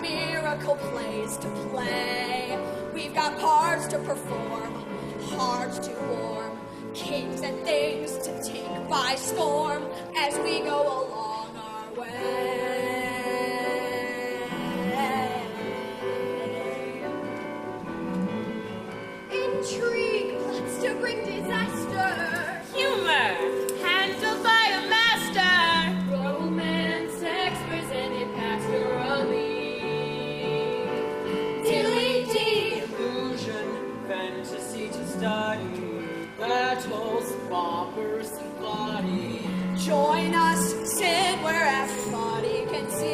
miracle plays to play. We've got parts to perform, hearts to warm, kings and things to take by storm as we go along our way. Intrigue plots to bring disaster. Humor handled by a master. Romance expresented pastorally. Dilly-dee. Illusion, fantasy to study. Battles, boppers, and body. Join us, sit where everybody can see.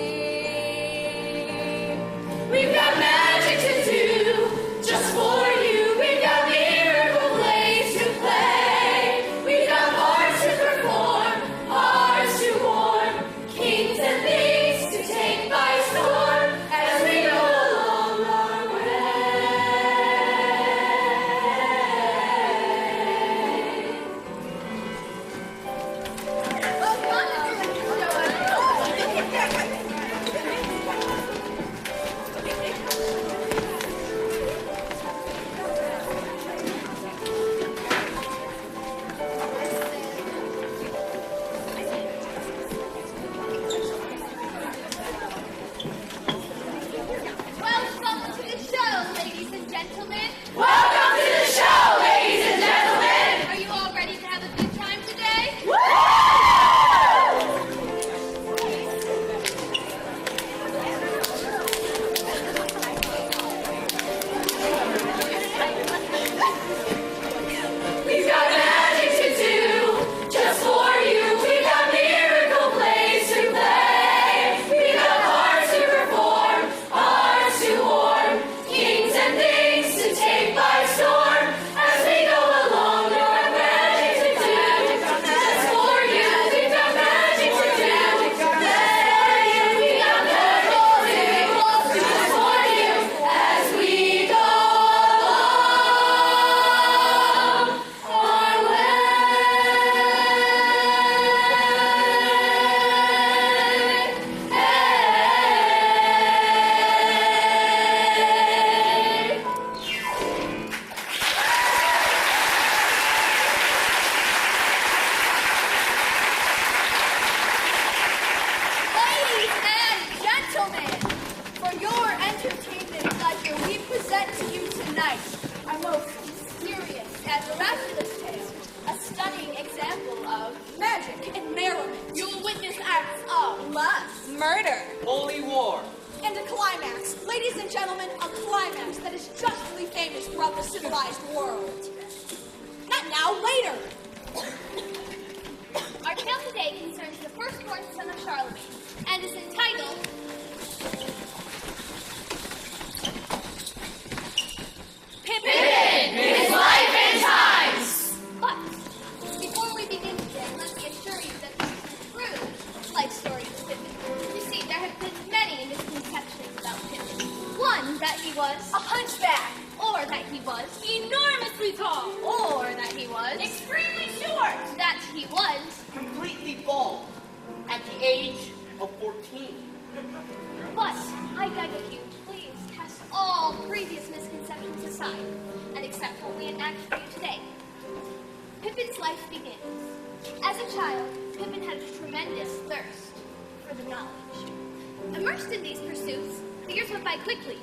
We've got magic to do, just for you. We've got miracle plays to play. We've got parts to perform, hearts to warm, kings and things to take by storm as we go along our way. Welcome to the show, ladies and gentlemen. Welcome to the show, ladies and gentlemen! Are you all ready to have a good time today? We've got magic to do, just for you. We've got miracle plays to play. We've got parts to perform, hearts to warm, kings and things to take by storm as we go along. We've got magic to do, just for you. We've got magic to do, just for you. We've got miracle to do, just for you as we go along our way. Ladies and gentlemen, for your entertainment and pleasure, we present to you tonight our most mysterious and miraculous tale, a stunning example of Magic and merriment. You'll witness acts of lust, Murder. Holy war. and a climax. Ladies and gentlemen, a climax that is justly famous throughout the civilized world. Not now, later. our tale today concerns the firstborn son of Charlemagne and is entitled Pippin. His life and times. But before we begin today, let me assure you that this is a true life story of Pippin. You see, there have been many misconceptions about Pippin. One, that he was A hunchback. or that he was enormously tall, or that he was Extremely short. that he was Completely bald. At the age of 14. But I beg of you, please cast all previous misconceptions aside and accept what we enact for you today. Pippin's life begins. As a child, Pippin had a tremendous thirst for the knowledge. Immersed in these pursuits, the years went by quickly.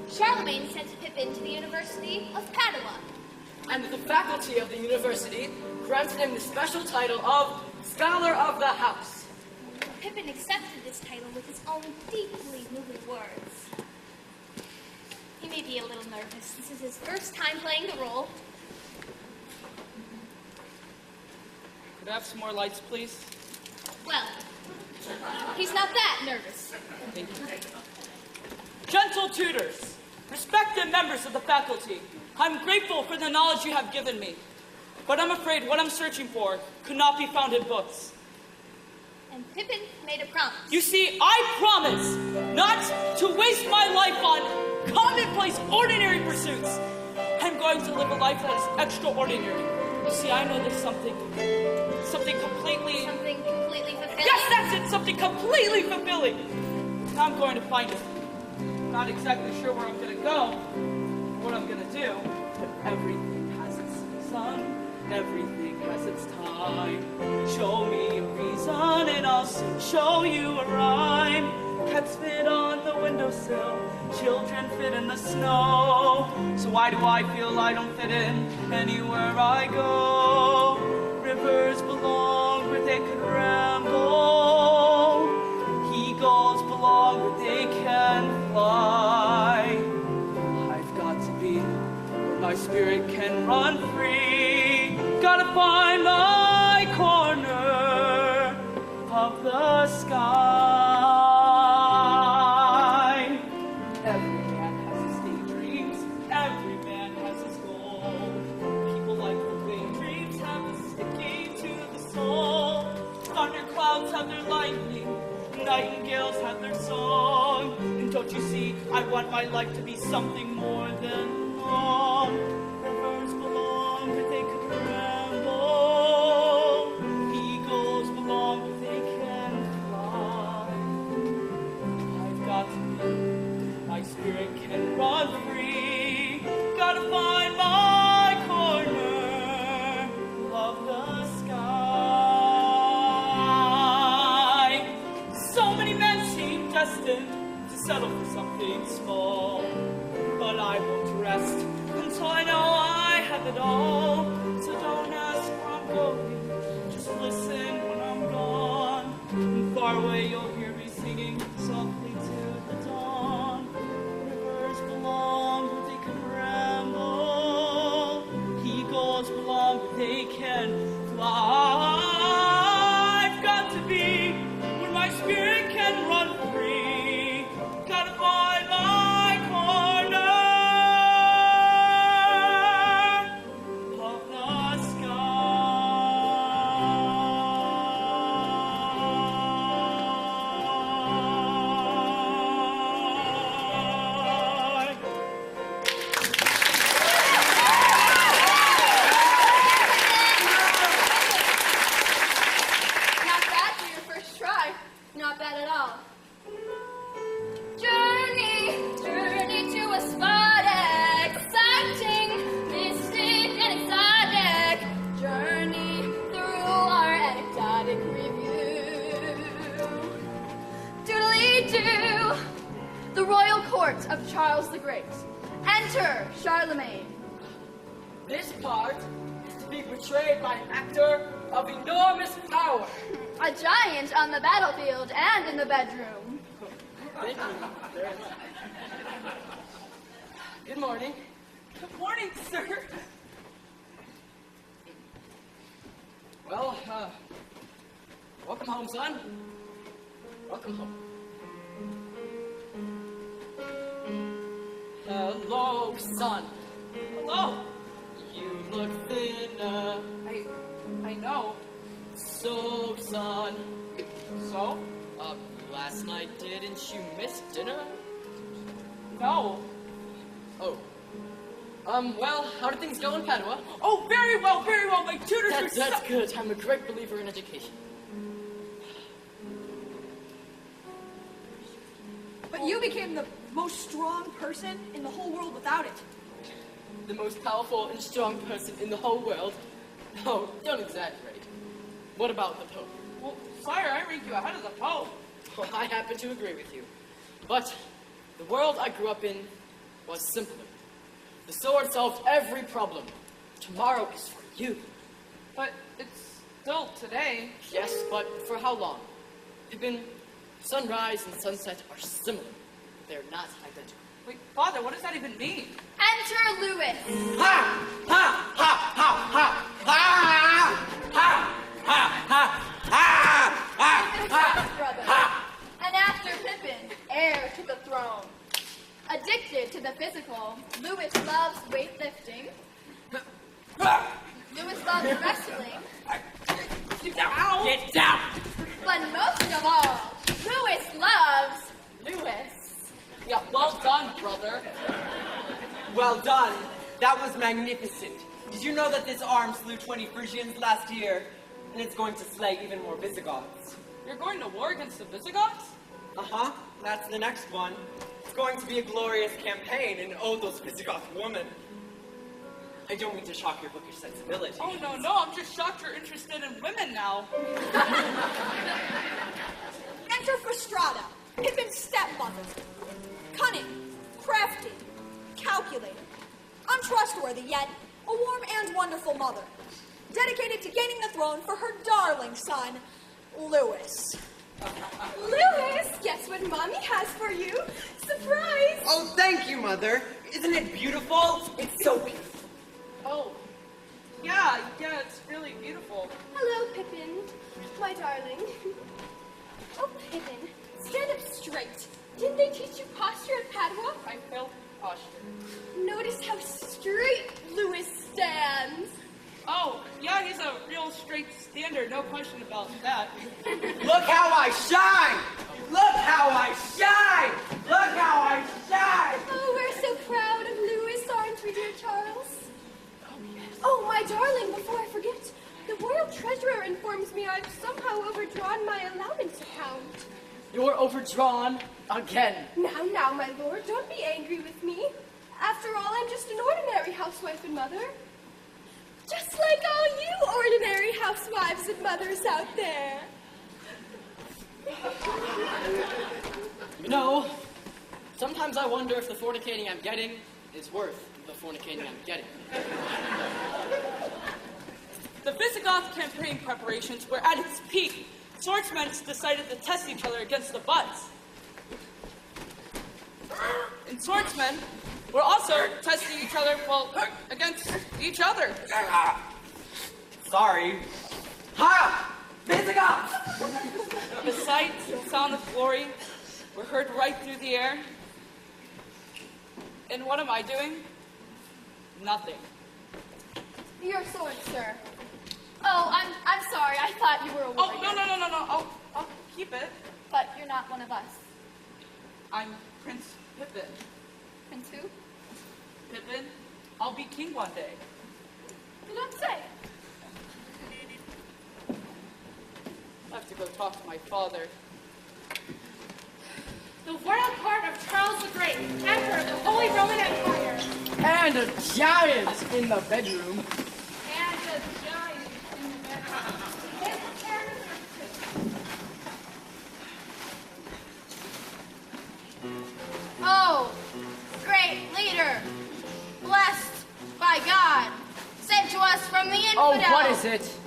Charlemagne sent Pippin to the University of Padua. And the faculty of the university granted him the special title of Scholar of the House. Pippin accepted this title with his own deeply moving words. He may be a little nervous. This is his first time playing the role. Could I have some more lights, please? Well, he's not that nervous. Thank you. Gentle tutors, respected members of the faculty, I'm grateful for the knowledge you have given me. But I'm afraid what I'm searching for could not be found in books. And Pippin made a promise. You see, I promise not to waste my life on commonplace, ordinary pursuits. I'm going to live a life that is extraordinary. You see, I know there's something completely... Something completely fulfilling? Yes, that's it! Something completely fulfilling! Now I'm going to find it. not exactly sure where I'm gonna go, or what I'm gonna do, but everything has its season, everything has its time. Show me a reason and I'll soon show you a rhyme. Cats fit on the windowsill, children fit in the snow. So why do I feel I don't fit in anywhere I go? Rivers belong where they could ramble. Eagles belong where they can fly. I've got to be where my spirit can run free. Gotta find my corner of the sky. Every man has his daydreams, every man has his goal. People like the daydreams have a sticky to the soul. Thunderclouds have their lightning, nightingales have their song. And don't you see, I want my life to be something more than long. Rivers belong where they could ramble. Eagles belong where they can fly. I've got to be, my spirit can run free. Gotta find my corner of the sky. So many men seem destined to settle for something small, but I won't rest until I know I have it all. So don't ask where I'm going, just listen when I'm gone. And far away you'll hear me singing softly to the dawn. Rivers belong where they can ramble. Eagles belong where they can fly. I've got to be where my spirit can run free. Gotta find my corner of the sky. Not bad for your first try. Not bad at all. Journey, journey to a spot exciting, mystic and exotic. Journey through our anecdotic review. Doodly-doo, the royal court of Charles the Great. Enter Charlemagne. This part is to be portrayed by an actor of enormous power. A giant on the battlefield and in the bedroom. Thank you very much. Good morning. Good morning, sir. Well, welcome home, son. Welcome home. Hello, son. Hello. You look thinner. I know. So, son. So? Last night, didn't you miss dinner? No. Oh. Well, how did things go in Padua? Oh, very well, very well. My tutors were That's good. I'm a great believer in education. But you became the most strong person in the whole world without it. The most powerful and strong person in the whole world? No, don't exaggerate. What about the Pope? Well, sire, I rank you ahead of the Pope. Well, I happen to agree with you. But the world I grew up in was simpler. The sword solved every problem. Tomorrow is for you. But it's still today. Yes, but for how long? Pippin, sunrise and sunset are similar. They're not identical. Wait, Father, what does that even mean? Enter Lewis. Ha! Ha! Ha! Ha! Ha! Ha! Ha! Ha! Ha! Ha! Pippin's brother. And after Pippin, heir to the throne. Addicted to the physical, Lewis loves weightlifting. Lewis loves wrestling. Get down! Get down! But most of all, Lewis loves Lewis. Yeah, well done, brother. Well done. That was magnificent. Did you know that this arm slew 20 Frisians last year? And it's going to slay even more Visigoths. You're going to war against the Visigoths? Uh-huh. That's the next one. going to be a glorious campaign, and oh, those Visigoth women. I don't mean to shock your bookish sensibility. Oh, no, I'm just shocked you're interested in women now. Enter Frustrata, Pippin's stepmother. Cunning, crafty, calculating, untrustworthy, yet a warm and wonderful mother. Dedicated to gaining the throne for her darling son, Louis. Louis, guess what Mommy has for you? Surprise! Oh, thank you, Mother. Isn't it beautiful? It's so beautiful. Oh, yeah, it's really beautiful. Hello, Pippin, my darling. Oh, Pippin, stand up straight. Didn't they teach you posture at Padua? I failed posture. Notice how straight Louis stands. Oh, yeah, he's a real straight stander, no question about that. Look how I shine! Look how I shine! Look how I shine! Oh, we're so proud of Louis, aren't we, dear Charles? Oh, my darling, before I forget, the royal treasurer informs me I've somehow overdrawn my allowance account. You're overdrawn again. Now, my lord, don't be angry with me. After all, I'm just an ordinary housewife and mother. Just like all you ordinary housewives and mothers out there. You know, sometimes I wonder if the fornicating I'm getting is worth the fornicating I'm getting. The Visigoth campaign preparations were at its peak. Swordsmen decided to test each other against the butts. And swordsmen were also testing each other, against each other. Sorry. Ha! Visigoth! The sight and sound of glory were heard right through the air. And what am I doing? Nothing. Your sword, sir. Oh, I'm sorry. I thought you were a warrior. Oh, no. I'll keep it. But you're not one of us. I'm Prince Pippin. Prince who? Pippin, I'll be king one day. You don't say. I have to go talk to my father. The royal court of Charles the Great, Emperor of the Holy Roman Empire. And a giant in the bedroom. And a giant in the bedroom. Oh, great leader, blessed by God, sent to us from the infidel. Oh, what is it?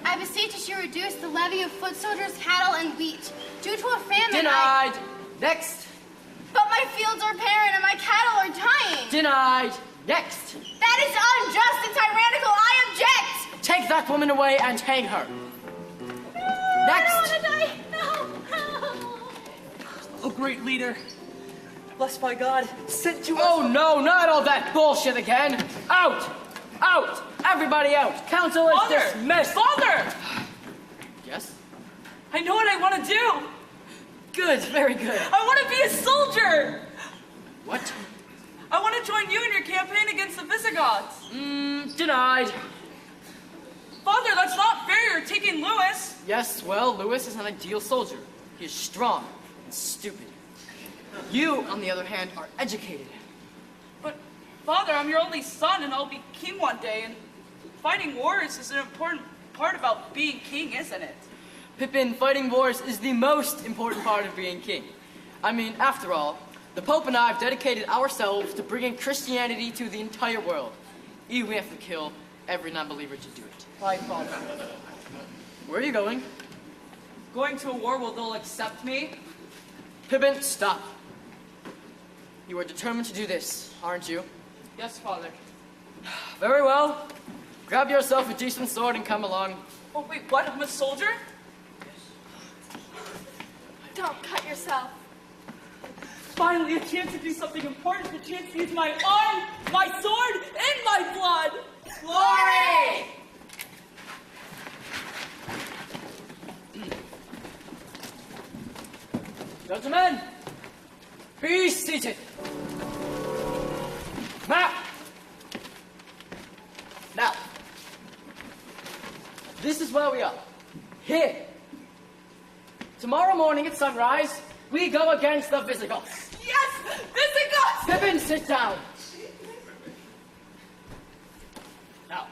I beseech that you reduce the levy of foot soldiers, cattle, and wheat. Due to a famine, Denied. Next. But my fields are barren and my cattle are dying. Denied. Next. That is unjust and tyrannical. I object. Take that woman away and hang her. Next. I don't want to die. No. Oh, great leader. Blessed by God, sent to us. Oh, no, not all that bullshit again. Out. Out. Everybody out. Council is Father! dismissed. Father! Yes? I know what I want to do. Good, very good. I want to be a soldier. What? I want to join you in your campaign against the Visigoths. Denied. Father, that's not fair. You're taking Louis. Yes, well, Louis is an ideal soldier. He is strong and stupid. You, on the other hand, are educated. But, Father, I'm your only son, and I'll be king one day, and fighting wars is an important part about being king, isn't it? Pippin, fighting wars is the most important part of being king. I mean, after all, the Pope and I have dedicated ourselves to bringing Christianity to the entire world. Even if we have to kill every non-believer to do it. Why, Father? Where are you going? Going to a war where they'll accept me? Pippin, stop. You are determined to do this, aren't you? Yes, Father. Very well. Grab yourself a decent sword and come along. Oh, wait, what? I'm a soldier? Don't cut yourself. Finally, a chance to do something important. A chance to use my arm, my sword, and my blood. Glory! Gentlemen, be seated. Now, this is where we are. Here. Tomorrow morning at sunrise, we go against the Visigoths. Yes! Pippin, sit down. Now,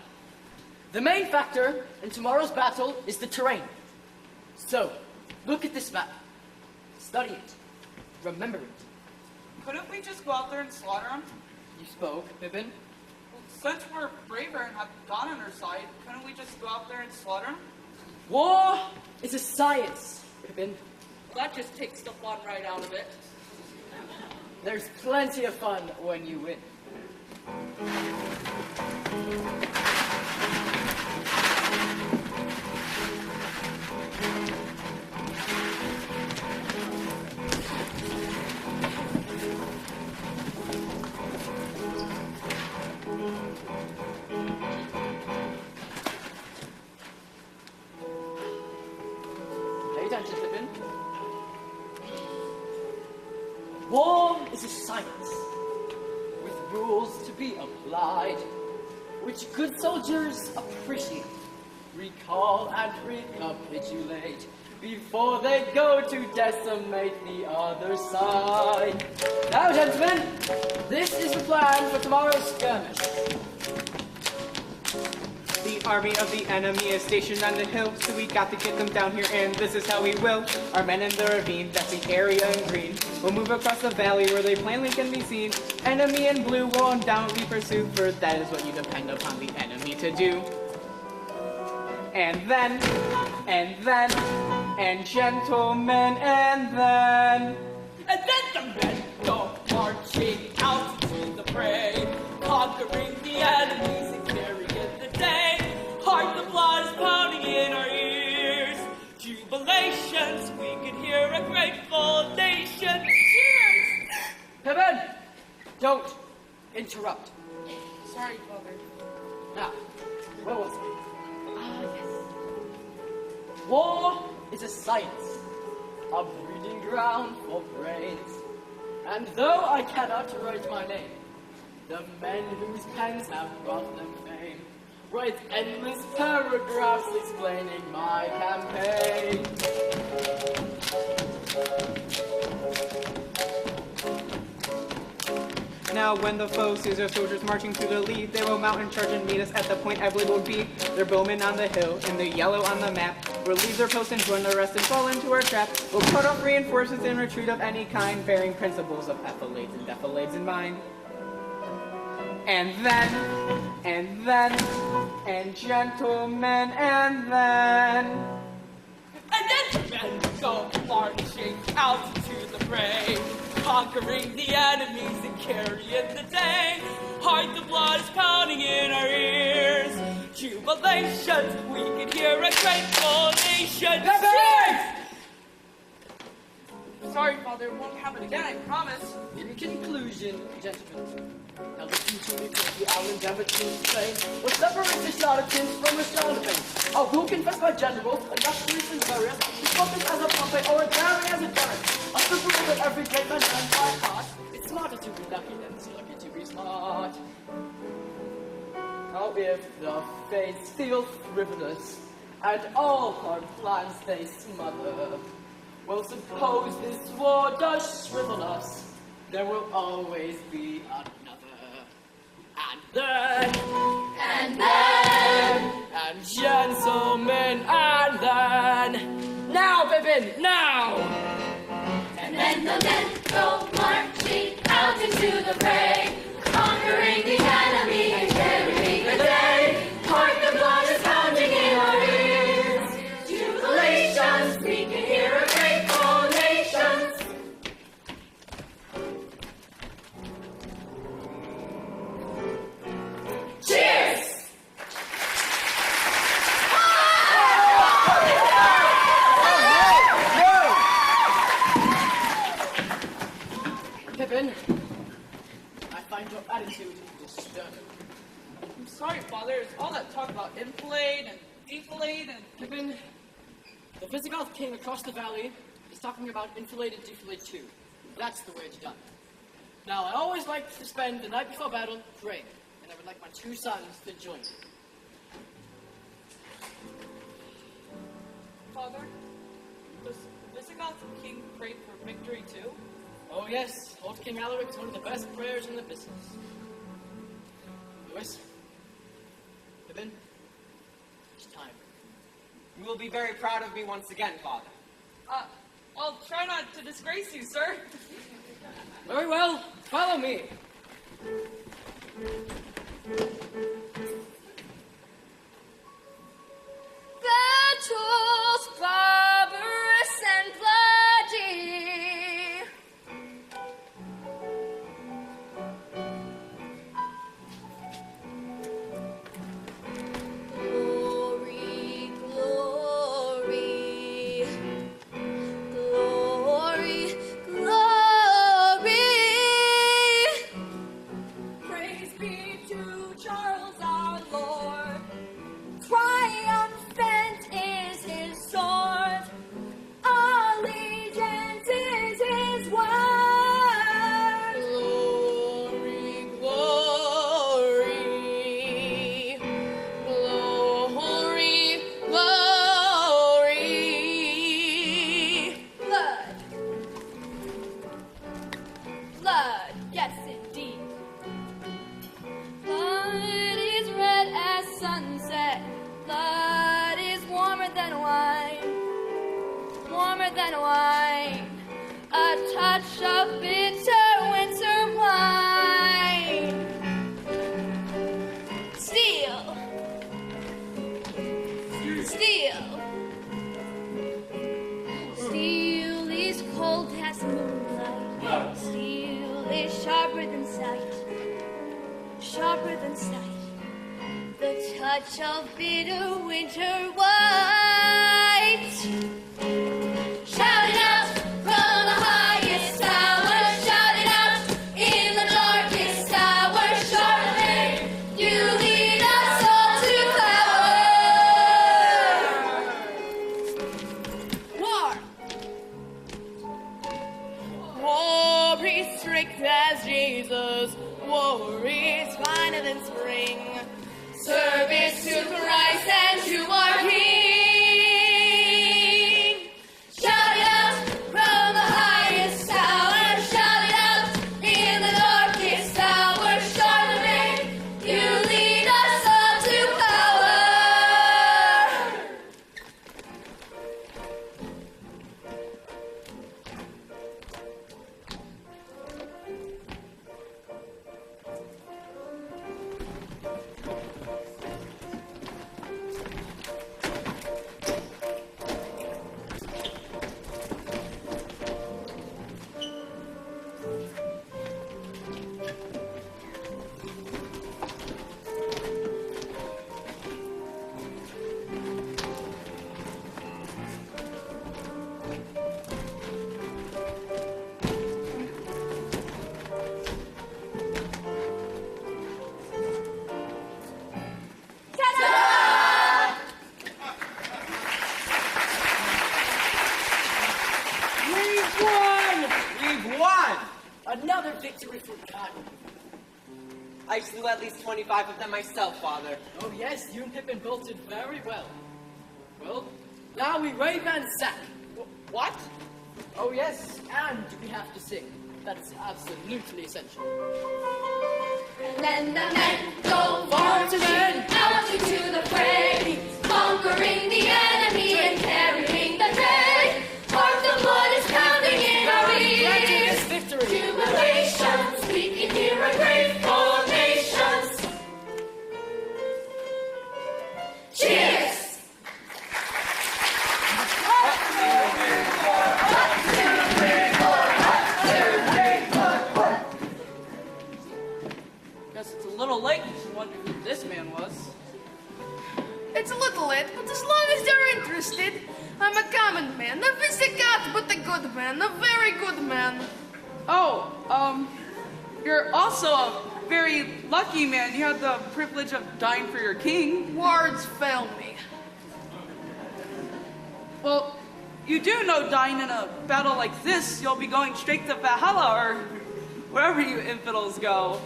the main factor in tomorrow's battle is the terrain. So, look at this map. Study it. Remember it. Couldn't we just go out there and slaughter them? You spoke, Pippin. Well, since we're braver and have God on our side, couldn't we just go out there and slaughter them? War is a science, Pippin. That just takes the fun right out of it. There's plenty of fun when you win. Pay attention, Pippin. War is a science, with rules to be applied, which good soldiers appreciate, recall and recapitulate, before they go to decimate the other side. Now, gentlemen, this is the plan for tomorrow's skirmish. The army of the enemy is stationed on the hill, so we got to get them down here, and this is how we will. Our men in the ravine, that's the area in green, will move across the valley where they plainly can be seen. Enemy in blue will undoubtedly pursue, for that is what you depend upon the enemy to do. And gentlemen, and then the men go marching out to the fray, conquering the enemies and carrying the day. Heart, the blood is pounding in our ears. Jubilations, we can hear a grateful nation. Cheers! Pippin, don't interrupt. Sorry, Father. Now, where was I? Ah, yes. War is a science, a breeding ground for brains. And though I cannot write my name, the men whose pens have brought them fame write endless paragraphs explaining my campaign. now when the foe sees their soldiers marching to the lead, they will mount and charge and meet us at the point I believe will be their bowmen on the hill and the yellow on the map. We'll leave their post and join the rest and fall into our trap. We'll cut off reinforcements in retreat of any kind, bearing principles of effilades and defilades in mind. And gentlemen, and then men go marching out to the fray, conquering the enemies and carrying the day. Heart, the blood is pounding in our ears. Jubilations, we can hear a grateful nation. Cheers! Sorry, Father, it won't happen again, I promise. In conclusion, gentlemen, now listen to me quickly, I'll endeavor to explain what separates the charlatans from the charlatans. I will confess my general, a illustrious and glorious, who focus as a puppet or a daring as a tyrant. A simple rule that every great man learns by heart. It's smarter to be lucky than it's lucky to be smart. Now if the fates feel frivolous, and all hard plans they smother, well, suppose this war does shrivel us, there will always be another. And gentlemen, and then. Now, Pippin, now! And then the men go marching out into the fray, conquering the enemy and carrying the day. Heart, the blood is pounding in our ears. Jubilations, we can hear a grateful nation. Cheers! Pippin, I find your attitude disturbing. I'm sorry, Father, it's all that talk about inflate and deflate and... Pippin, the Visigoth king across the valley is talking about inflate and deflate too. That's the way it's done. Now, I always like to spend the night before battle praying, and I would like my two sons to join me. Father, does the Visigoth king pray for victory too? Oh yes, old King Alaric's one of the best prayers in the business. Lewis? Pippin? It's time. You will be very proud of me once again, Father. I'll try not to disgrace you, sir. Very well, follow me. Battles barbarous and bloody. Glory, glory, glory, glory. Praise be to Charles our Lord. Triumphant is his sword. Allegiance is his word. Glory, glory, glory, glory. Blood. Blood, yes indeed. Blood is red as sunset. Blood is warmer than wine. Warmer than wine. A touch of bitter winter wine. Steel. Steel. Steel is cold as moonlight. Steel is sharper than sight. Sharper than sight. The touch of bitter winter white. Shout it out from the highest tower. Shout it out in the darkest hour. Charlemagne, you lead us all to power. War. War is strict as Jesus. War is finer than spring. Service to Christ and to our King. Shout it out from the highest tower. Shout it out in the darkest hour. Charlemagne, you lead us all to power. We've won! Another victory for God. I slew at least 25 of them myself, Father. Oh yes, you and Pippin both did very well. Well, now we rave and sack. What? Oh yes, and we have to sing. That's absolutely essential. And then the men go forth to men, out into the fray, conquering the enemy and carrying the day. Hark, the blood is pounding in our ears. Victory! Jubilations, we can hear a grateful nations. Cheers! Guess it's a little late to wonder who this man was. It's a little late, but as long as they're interested, I'm a common man, a visigot, but a good man, a very good man. Oh, you're also a very lucky man. You had the privilege of dying for your king. Words fail me. Well, you do know dying in a battle like this, you'll be going straight to Valhalla or wherever you infidels go.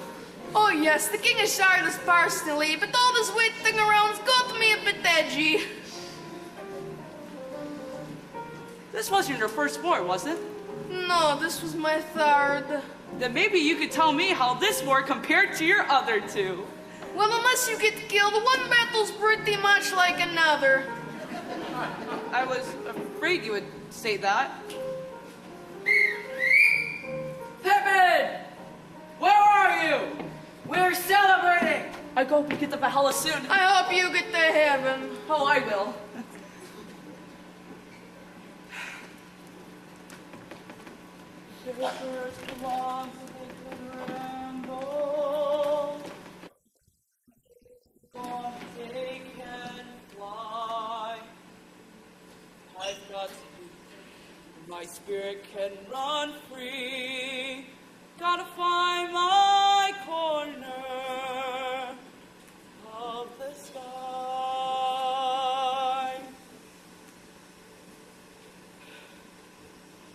Oh yes, the king is hired us personally, but all this waiting around's got me a bit edgy. This wasn't your first war, was it? No, this was my third. Then maybe you could tell me how this war compared to your other two. Well, unless you get killed, one battle's pretty much like another. I was afraid you would say that. Pippin! Where are you? We're celebrating! I hope we get to Valhalla soon. I hope you get to heaven. Oh, I will. They can fly. I've got to, my spirit can run free. Gotta find my corner of the sky.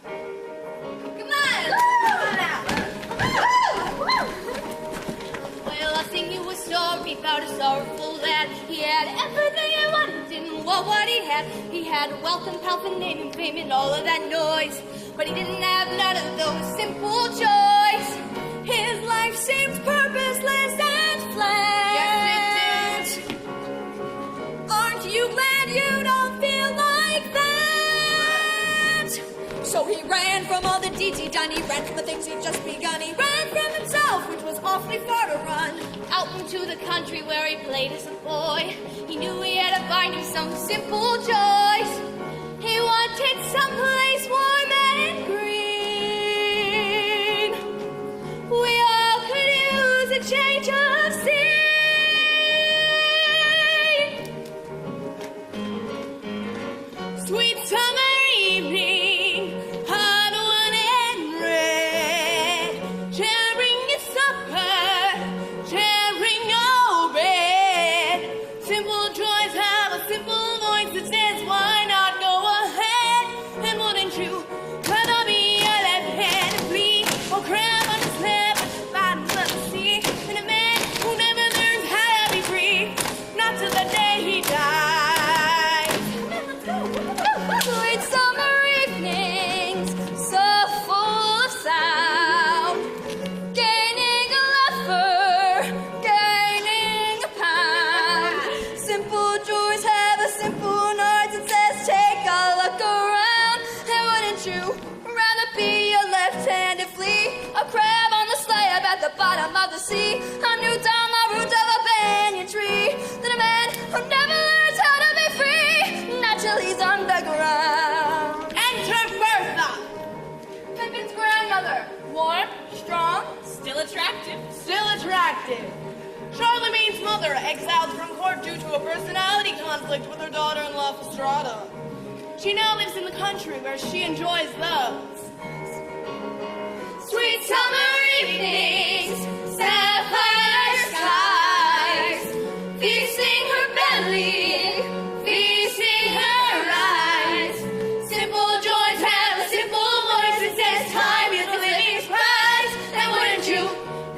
Come on! Well, I'll sing you a story about a sorrowful lad. He had everything he wanted, didn't want what he had. He had wealth and power and name and fame and all of that noise. But he didn't have none of those simple joys. His life seemed purposeless and flat. Yes, it Aren't you glad you don't feel like that? So he ran from all the deeds he'd done. He ran from the things he'd just begun. He ran from himself, which was awfully far to run. Out into the country where he played as a boy. He knew he had to find him some simple joys. He wanted someplace warm and green. We all could use a change of scene. Sweet summer evening, hot one and red. Sharing your supper, sharing your bed. Simple joys have a simple voice that says, why not go ahead? And wouldn't you rather be a left-handed flea or crab on a slab at the bottom of the sea than a man who never learns how to be free, not till the day he dies? Sweet summer evenings, so full of sound. Gaining a lover, gaining a pound. Simple joys have a simple noise that says, take a look around. And wouldn't you rather be a left-handed flea, a crab on the slab at the bottom of the sea, a new down the roots of a banyan tree, than a man who never learns how to be free, not till he's underground? Enter Bertha. Pippin's grandmother. Warm, strong, Still attractive. still attractive. Charlemagne's mother, exiled from court due to a personality conflict with her daughter-in-law, Fastrada. She now lives in the country where she enjoys those. Sweet summer evenings, sapphire skies, feasting her belly, feasting her eyes. Simple joys have a simple voice that says time is a living prize. And wouldn't you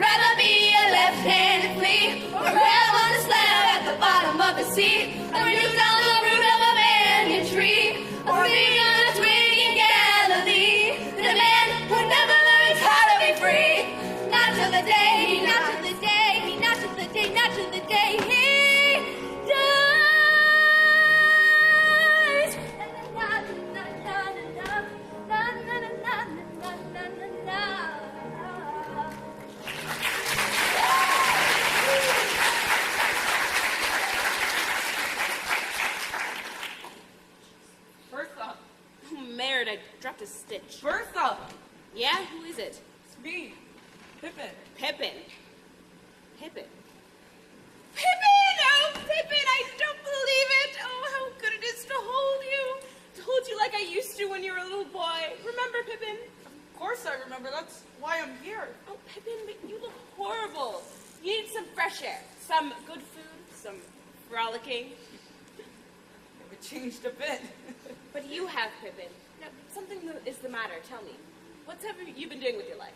rather be a left-handed flea or crab on a slab at the bottom of the sea, or you down the root of a banyan tree, or be on a twig in Galilee, than a man who never learns how to be free, not till the day, not till the day, not till the day, not till the day he dies. Bertha! Merit, I dropped a stitch. Bertha! Yeah, who is it? It's me, Pippin. Pippin. Pippin. Pippin! Oh, Pippin, I don't believe it. Oh, how good it is to hold you. To hold you like I used to when you were a little boy. Remember, Pippin? Of course I remember. That's why I'm here. Oh, Pippin, but you look horrible. You need some fresh air, some good food, some frolicking. It changed a bit. But you have, Pippin. Now, something is the matter. Tell me. What have you been doing with your life?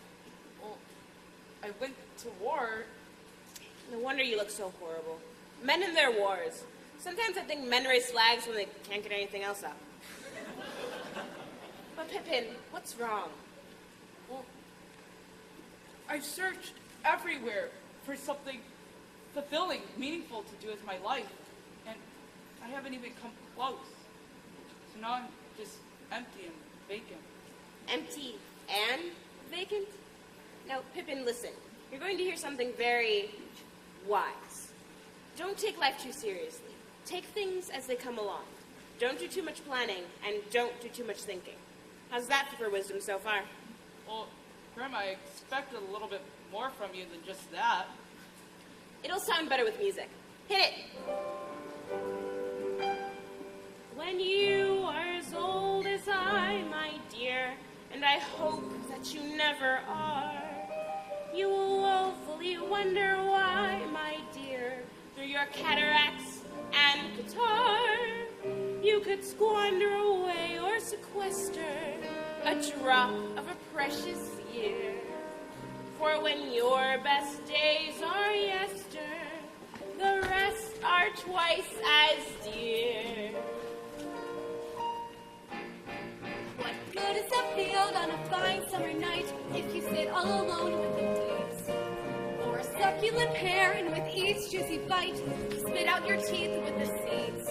Well, I went to war. No wonder you look so horrible. Men and their wars. Sometimes I think men raise flags when they can't get anything else up. But Pippin, what's wrong? Well, I've searched everywhere for something fulfilling, meaningful to do with my life, and I haven't even come close. So now I'm just empty and vacant. Empty and vacant? Now, Pippin, listen. You're going to hear something very wise. Don't take life too seriously. Take things as they come along. Don't do too much planning, and don't do too much thinking. How's that for wisdom so far? Well, Grandma, I expected a little bit more from you than just that. It'll sound better with music. Hit it! When you are as old as I, my dear, and I hope that you never are, you will woefully wonder why, my dear, through your cataracts and guitar, you could squander away or sequester a drop of a precious year. For when your best days are yester, the rest are twice as dear. What good is a field on a fine summer night if you sit all alone with the weeds? Or a succulent pear, and with each juicy bite, you spit out your teeth with the seeds.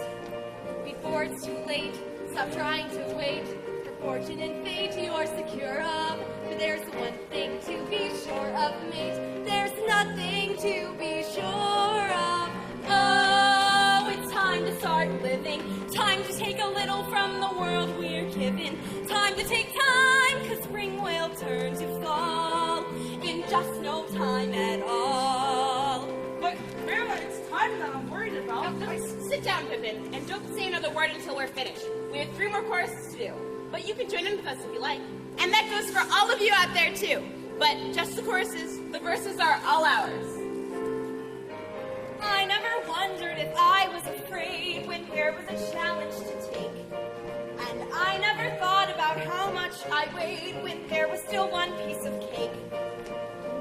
Before it's too late, stop trying to wait for fortune and fate you're secure of. For there's one thing to be sure of, mate. There's nothing to be sure of. Oh, it's time to start living. Time to take a little from the world we're given. Time to take time, 'cause spring will turn to fall in just no time at all. But, Grandma, it's time that I'm worried about. Now, sit down, Pippin, and don't say another word until we're finished. We have 3 more choruses to do, but you can join in with us if you like. And that goes for all of you out there, too. But just the choruses, the verses are all ours. I never wondered if I was afraid when there was a challenge to take. And I never thought about how much I weighed when there was still one piece of cake.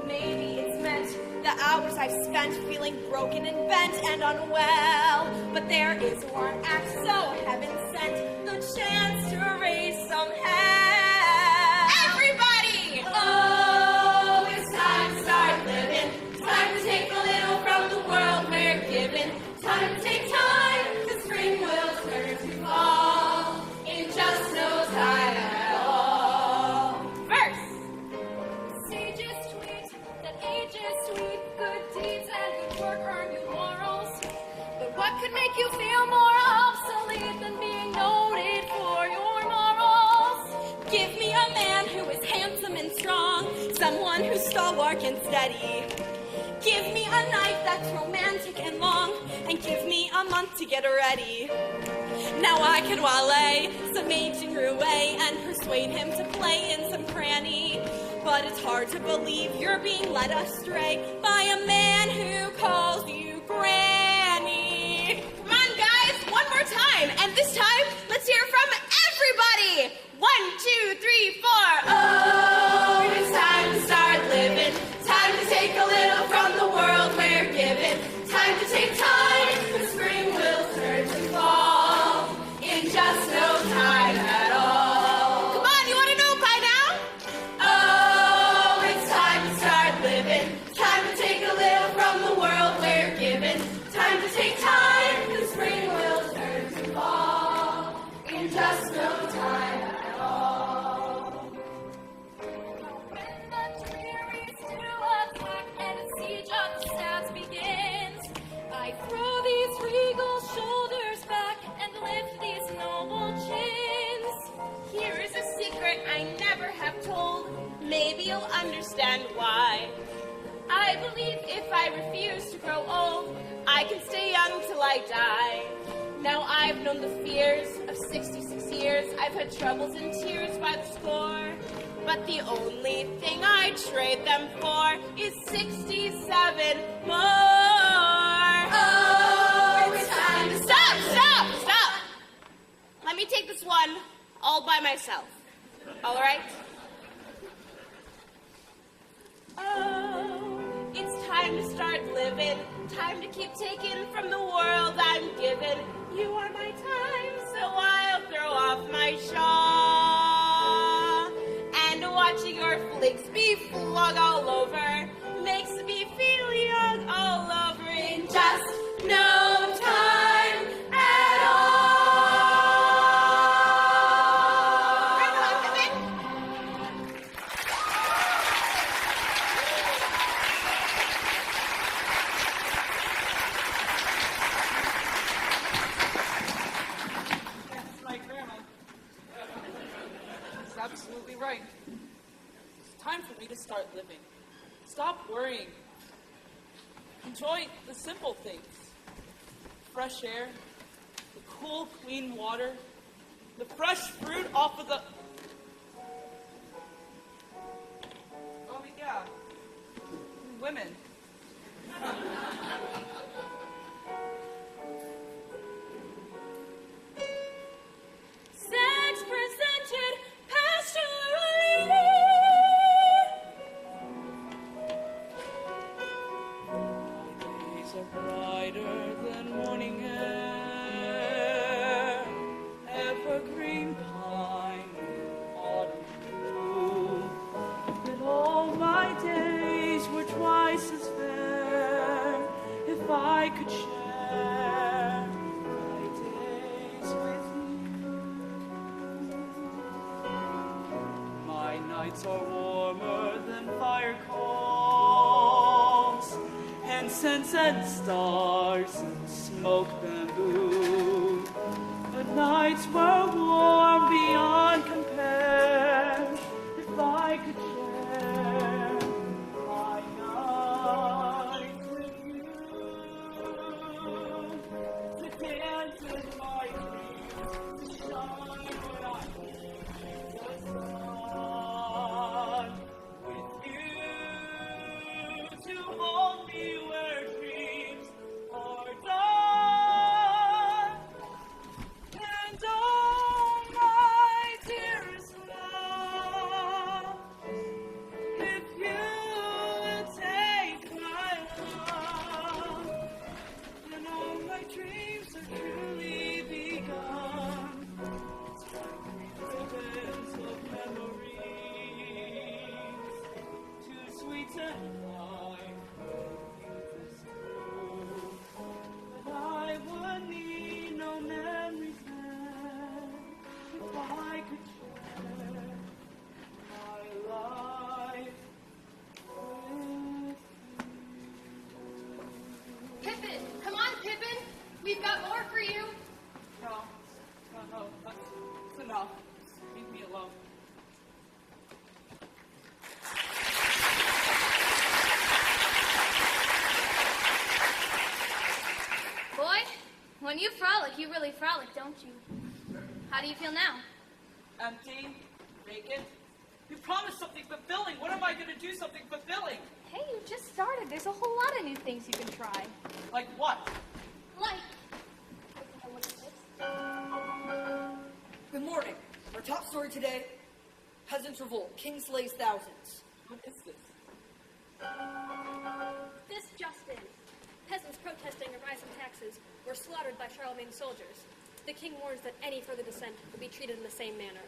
Maybe it's meant the hours I've spent feeling broken and bent and unwell. But there is one act so heaven sent, the chance to raise some hell. Everybody! Oh, it's time to start living. Time to take a little from the world we're given. Time to take time, 'cause spring will turn to fall in just no time at all. Verse! Sage is sweet, that age is sweet. Good deeds and good work earn you laurels. But what could make you feel more obsolete than being noted for your morals? Give me a man who is handsome and strong, someone who's stalwart and steady. Give me a night that's romantic and long, and give me a month to get ready. Now I can waylay some aging roue and persuade him to play in some cranny. But it's hard to believe you're being led astray by a man who calls you granny. Come on, guys, one more time. And this time, let's hear from everybody. 1, 2, 3, 4. Oh, it's time to start living. Time to take a little from the world we're given. Time to take time, 'cause spring will turn to fall in just no time at all. Come on, you want to know by now? Oh, it's time to start living. Time to take a little from the world we're given. Time to take time, 'cause spring will turn to fall in just no time at all. When the dreary stew attack and the siege of the sands begins, I throw these regal shoulders back and lift these noble chins. Here is a secret I never have told. Maybe you'll understand why. I believe if I refuse to grow old, I can stay young till I die. Now I've known the fears of 66 years. I've had troubles and tears by the score. But the only thing I trade them for is 67 more. Oh, it's time to Stop! Let me take this one all by myself. All right? Oh, it's time to start living. Time to keep taking from the world I'm given. You are my time, so I'll throw off my shawl and watch your flick absolutely right. It's time for me to start living. Stop worrying. Enjoy the simple things. Fresh air, the cool, clean water, the fresh fruit off of the... Oh, yeah. Women. Sex presented pastorally. Days are brighter than morning air, evergreen pine, autumn blue. That all my days were twice as fair, if I could share my days with you. My nights are warmer than fire coals, incense and stars and smoke bamboo. The nights were warm beyond compare, if I could share my night with you. To dance in my dreams, to shine when I need the sun. With you, to hold me where dreams are done. And oh, my dearest love, if you will take my love, then all my dreams are truly begun. Ribbons of memories, too sweet and fine for youth is through. But I would need no memories then, if I could share my life with Pippin, come on, Pippin. We've got more for you. No, that's enough. Leave me alone. Boy, when you frolic, you really frolic, don't you? How do you feel now? Empty, vacant. You promised something fulfilling. When am I going to do something fulfilling? Hey, you just started. There's a whole lot of new things you can try. Like what? Like, Good morning. Our top story today, Peasants Revolt, King slays thousands. What is this? This just in. Peasants protesting a rise in taxes were slaughtered by Charlemagne's soldiers. The king warns that any further dissent will be treated in the same manner.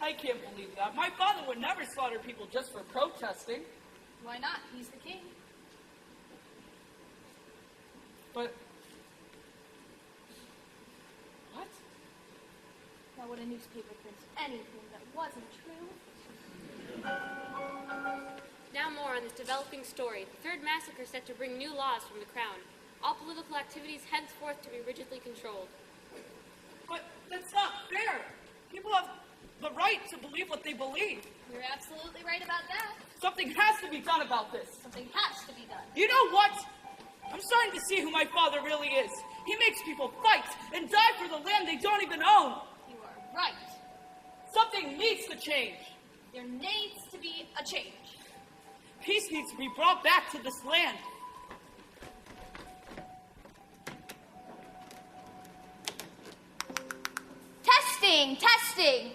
I can't believe that. My father would never slaughter people just for protesting. why not? He's the king. But... what? Now would a newspaper print anything that wasn't true? Now more on this developing story. The third massacre set to bring new laws from the crown. All political activities henceforth to be rigidly controlled. But that's not fair. People have the right to believe what they believe. You're absolutely right about that. Something has to be done about this. Something has to be done. You know what? I'm starting to see who my father really is. He makes people fight and die for the land they don't even own. You are right. Something needs to change. There needs to be a change. Peace needs to be brought back to this land. Testing.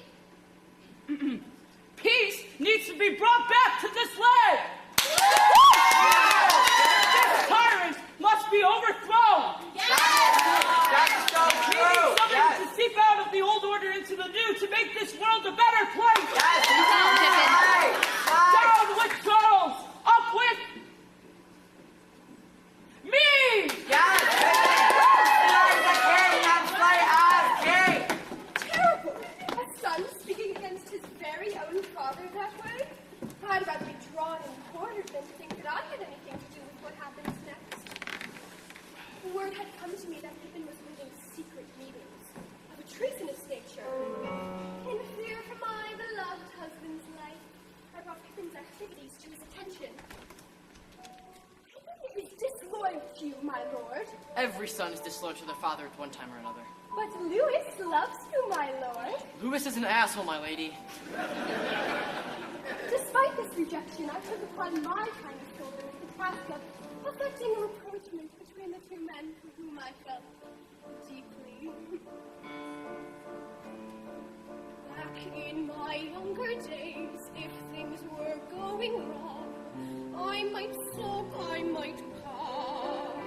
Peace needs to be brought back to this land. This tyrant must be overthrown. That's so We true. need something to seep out of the old order into the new to make this world a better place. Down with Charles, up with me. Terrible! A son speaking against his very own father that way? I'd rather be drawn and quartered than to think that I had anything to do with what happens next. Word had come to me that Pippin was holding secret meetings of a treasonous nature. In fear for my beloved Every son is disloyal to their father at one time or another. But Louis loves you, my lord. Louis is an asshole, my lady. Despite this rejection, I took upon my kind shoulders the task of effecting a rapprochement between the two men for whom I felt deeply. Back in my younger days, if things were going wrong, I might sulk, I might pout.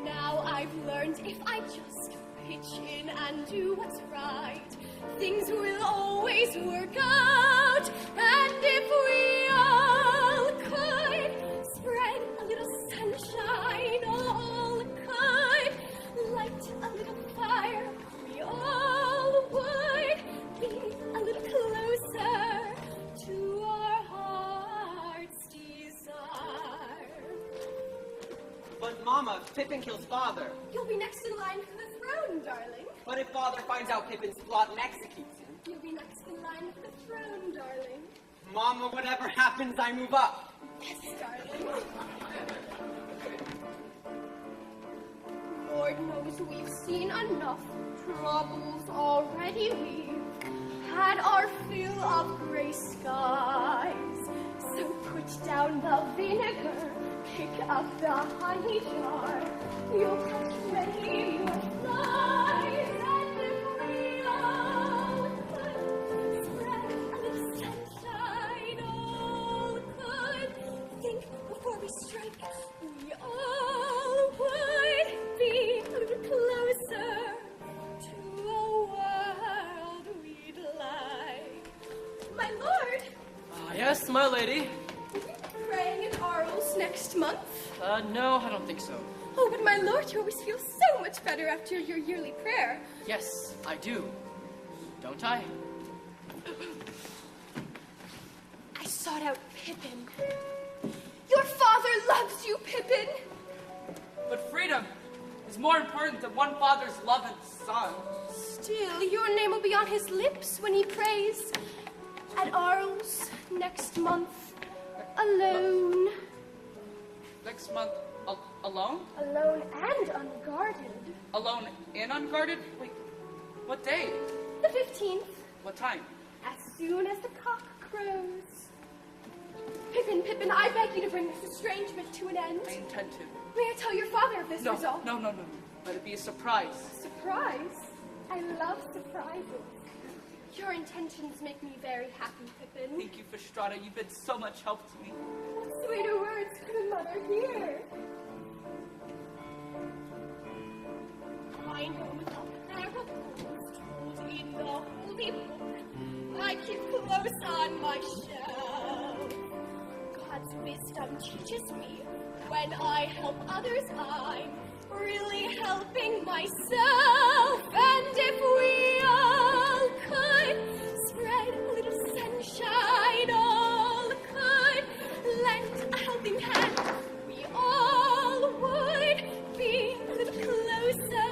Now I've learned if I just pitch in and do what's right, things will always work out. And if we all could spread a little sunshine, all could light a little fire, we all would be a little closer to our heart's desire. But Mama, Pippin kills Father. You'll be next in line for the throne, darling. But if Father finds out Pippin's plot and executes him? You'll be next in line for the throne, darling. Mama, whatever happens, I move up. Yes, darling. Lord knows we've seen enough troubles already. We've had our fill of gray skies. So put down the vinegar, pick up the honey jar. You'll catch many more flies. And if we all could spread a little sunshine, all could think before we strike, we all would be a little closer to a world we'd like. My lord! Yes, my lady. Praying in Arles next month? No, I don't think so. Oh, but my lord, you always feel so much better after your yearly prayer. Yes, I do. Don't I? I sought out Pippin. Your father loves you, Pippin. But freedom is more important than one father's love and son. Still, your name will be on his lips when he prays at Arles next month, alone. Next month, alone? Alone and unguarded. Alone and unguarded? Wait, what day? The 15th. What time? As soon as the cock crows. Pippin, I beg you to bring this estrangement to an end. I intend to. May I tell your father of this No, resolve? no. Let it be a surprise. Surprise? I love surprises. Your intentions make me very happy, Pippin. Thank you, Fastrada. You've been so much help to me. What sweeter words could a mother hear? I know the parables told in the holy book I keep close on my shelf. God's wisdom teaches me when I help others, I'm really helping myself. And if we all could spread a little sunshine, all could lend a helping hand, we all would be a little closer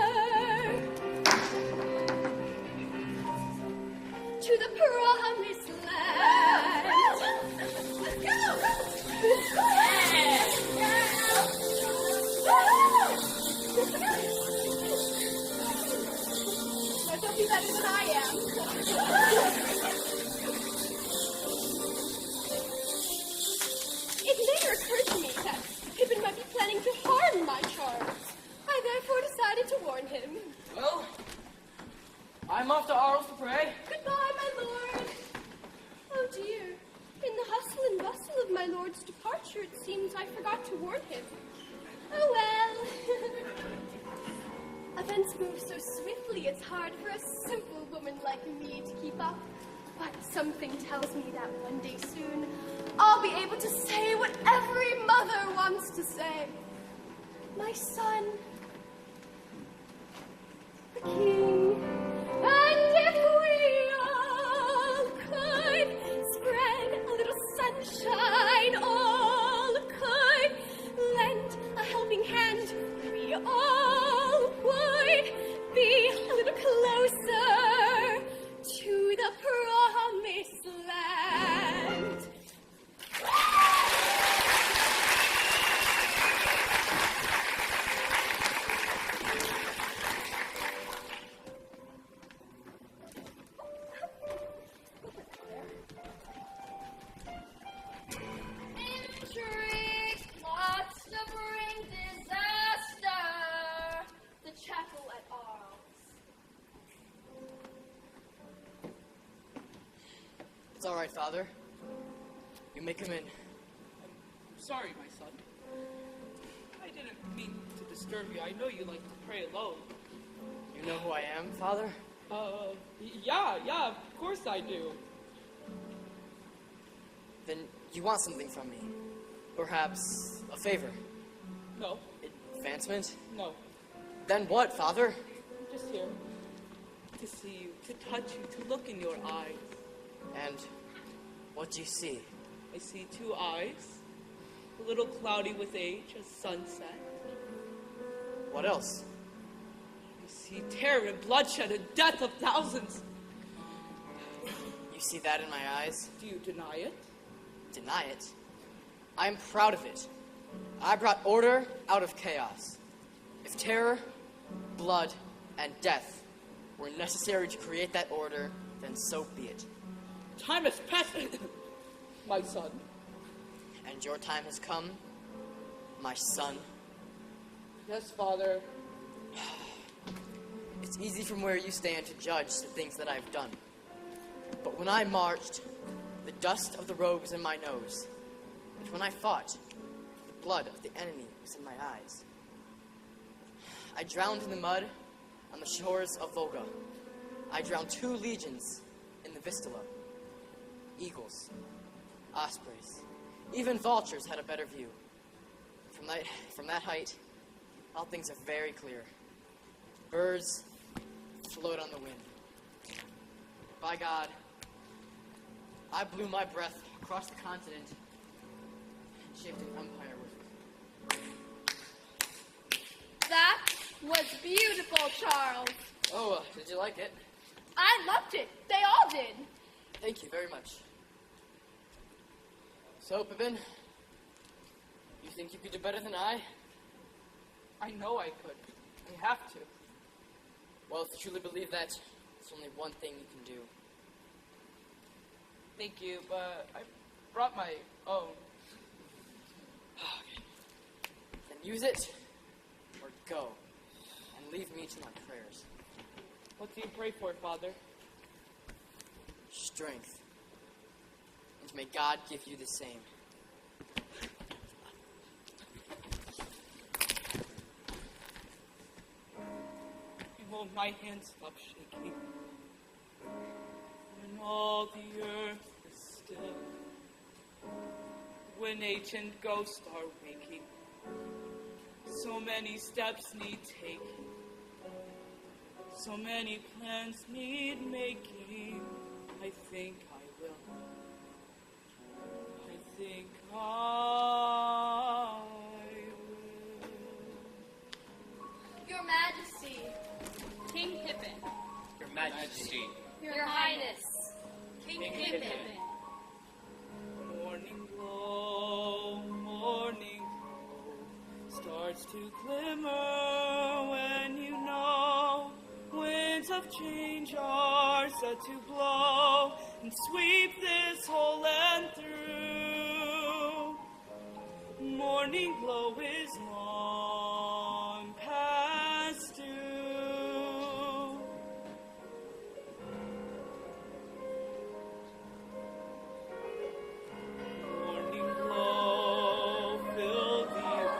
to the promised land. Let's go! Don't be better than I am. It later occurred to me that Pippin might be planning to harm my charms. I therefore decided to warn him. Well, I'm off to Arles to pray. Goodbye, my lord. Oh dear. In the hustle and bustle of my lord's departure, it seems I forgot to warn him. Oh well. Events move so swiftly, it's hard for a simple woman like me to keep up. But something tells me that one day soon, I'll be able to say what every mother wants to say. My son, the king, and if we all could spread a little sunshine, all could lend a helping hand, we all would be a little closer to the promised land. It's all right, Father. You may come in. I'm sorry, my son. I didn't mean to disturb you. I know you like to pray alone. You know who I am, Father? Yeah, of course I do. Then you want something from me. Perhaps a favor. No. Advancement? No. Then what, Father? I'm just here to see you, to touch you, to look in your eyes. And what do you see? I see two eyes, a little cloudy with age, a sunset. What else? I see terror and bloodshed and death of thousands. You see that in my eyes? Do you deny it? Deny it? I am proud of it. I brought order out of chaos. If terror, blood, and death were necessary to create that order, then so be it. Time has passed, my son. And your time has come, my son. Yes, Father. It's easy from where you stand to judge the things that I've done. But when I marched, the dust of the robe was in my nose. And when I fought, the blood of the enemy was in my eyes. I drowned in the mud on the shores of Volga. I drowned 2 legions in the Vistula. Eagles, ospreys, even vultures had a better view. From that height, all things are very clear. Birds float on the wind. By God, I blew my breath across the continent and shaped an empire with it. That was beautiful, Charles. Oh, did you like it? I loved it. They all did. Thank you very much. So, Pippin, you think you could do better than I? I know I could. I have to. Well, if you truly believe that, there's only one thing you can do. Thank you, but I brought my own. Okay. Then use it, or go, and leave me to my prayers. What do you pray for, Father? Strength. And may God give you the same. Behold, my hands stop shaking. When all the earth is still, when ancient ghosts are waking, so many steps need taking, so many plans need making. I think I will. I think I will. Your Majesty, King Pippin. Your Majesty. Your Highness, King Pippin. Morning glow, starts to glimmer when you know winds of change are set to blow and sweep this whole land through. Morning glow is long past due. Morning glow, fill the earth.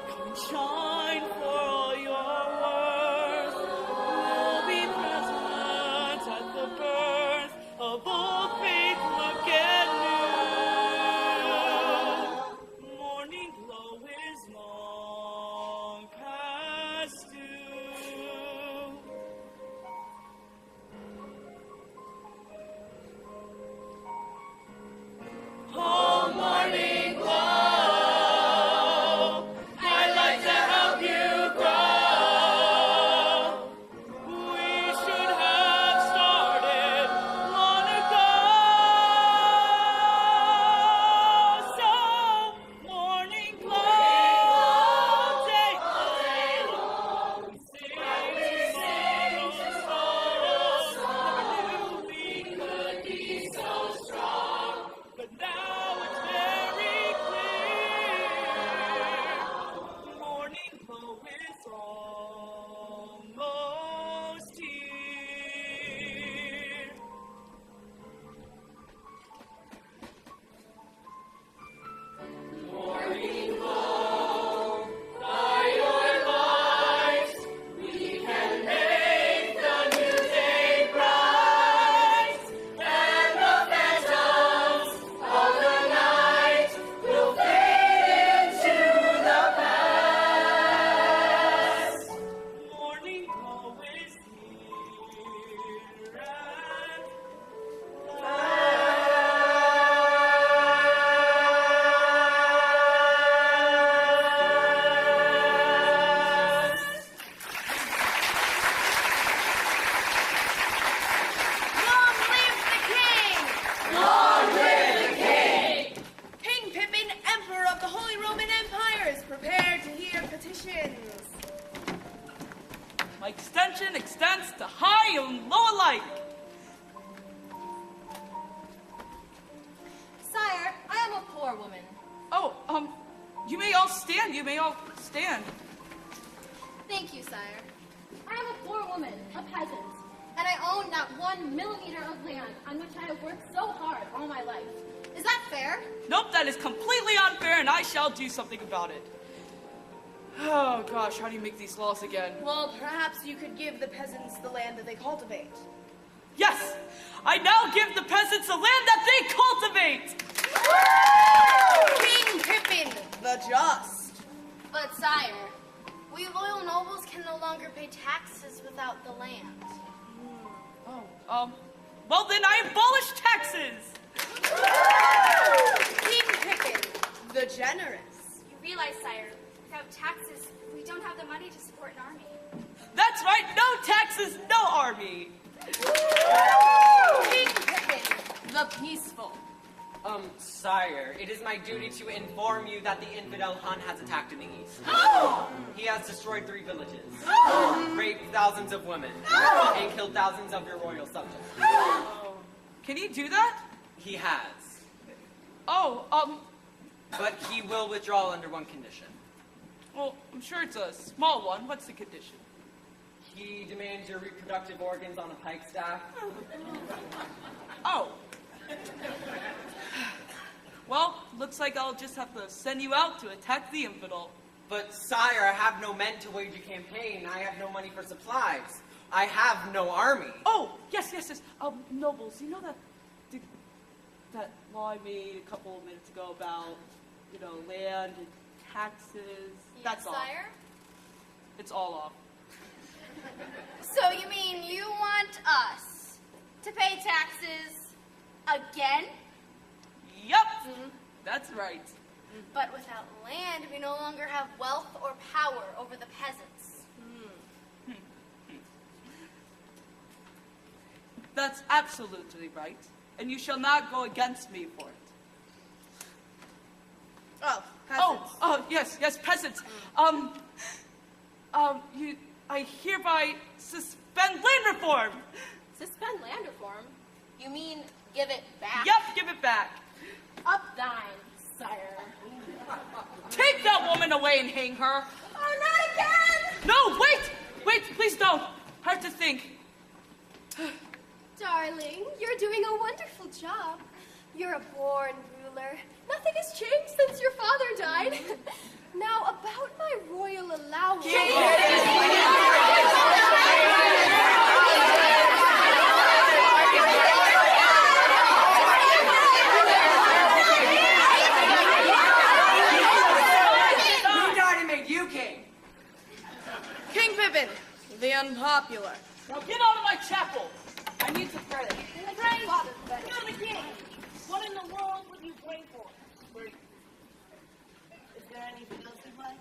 Come and shine for all your worth. We'll be present at the birth of old faith, look at new. Morning glow is long. you may all stand. Thank you, sire. I am a poor woman, a peasant, and I own not 1 millimeter of land on which I have worked so hard all my life. Is that fair? Nope, that is completely unfair, and I shall do something about it. Oh gosh, how do you make these laws again? Well, perhaps you could give the peasants the land that they cultivate. Yes! I now give the peasants the land that they cultivate! King Pippin the Just. But, sire, we loyal nobles can no longer pay taxes without the land. Well then I abolish taxes! King Pippin the Generous. You realize, sire, without taxes, we don't have the money to support an army. That's right, no taxes, no army! King Pippin the Peaceful. Sire, it is my duty to inform you that the infidel Hun has attacked in the east. He has destroyed 3 villages, raped thousands of women, and killed thousands of your royal subjects. Can he do that? He has. But he will withdraw under one condition. Well, I'm sure it's a small one. What's the condition? He demands your reproductive organs on a pike staff. Oh. Well, looks like I'll just have to send you out to attack the infidel. But, sire, I have no men to wage a campaign. I have no money for supplies. I have no army. Oh, yes. Nobles, you know that law I made a couple of minutes ago about, land and taxes? Yes, That's all. sire? It's all off. So you mean you want us to pay taxes again? Yep, that's right. But without land, we no longer have wealth or power over the peasants. That's absolutely right, and you shall not go against me for it. Oh, peasants. Yes, peasants. I hereby suspend land reform. Suspend land reform? You mean give it back? Yep, give it back. Up thine, sire. Take that woman away and hang her. Oh, not again! No, wait, please don't. I have to think. Darling, you're doing a wonderful job. You're a born ruler. Nothing has changed since your father died. Now, about my royal allowance. Who died and made you king? King Pippin the Unpopular. Now get out of my chapel. I need to pray. Pray, you're the king. What in the world would you pray for? Is there anything else you'd like?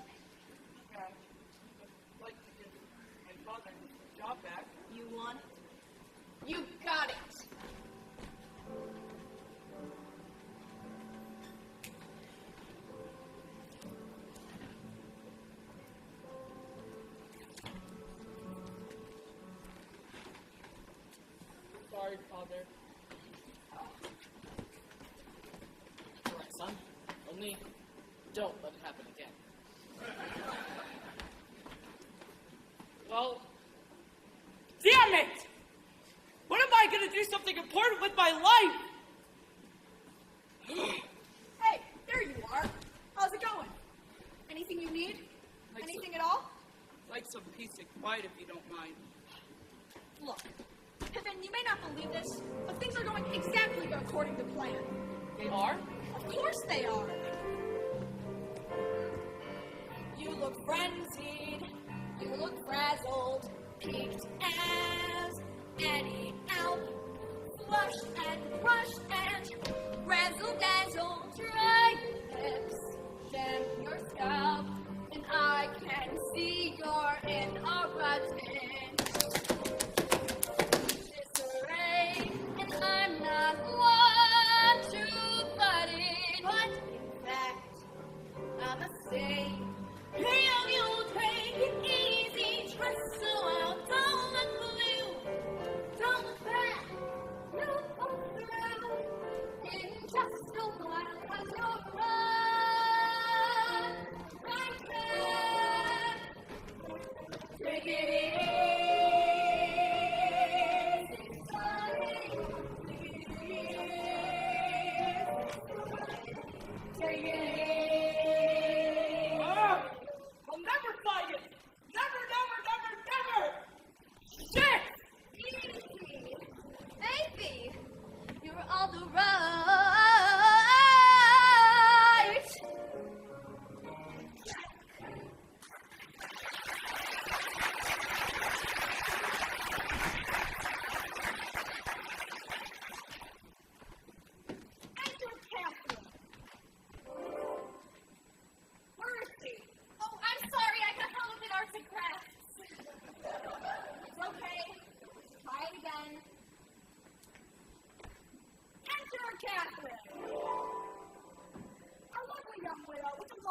I'd like to give my father his job back. You want it? You got it. Sorry, Father. All right, son. Only don't let it happen again. Well, damn it! When am I going to do something important with my life? Hey, there you are. How's it going? Anything you need? Anything at all? I'd like some peace and quiet if you don't mind. Look, Pippin, you may not believe this, but things are going exactly according to plan. They are? Of course they are. You look frenzied. You look frazzled. Peaked as any Alp. Flushed and crushed and razzle-dazzle. Dry lips. Sham your scalp. And I can see you're in a button. Disarray. And I'm not one to butt in. But in fact, I must say, Leo, you take it easy. Trust so well. Don't look blue. Don't look back. Look around. In just a while, 'cause you're run.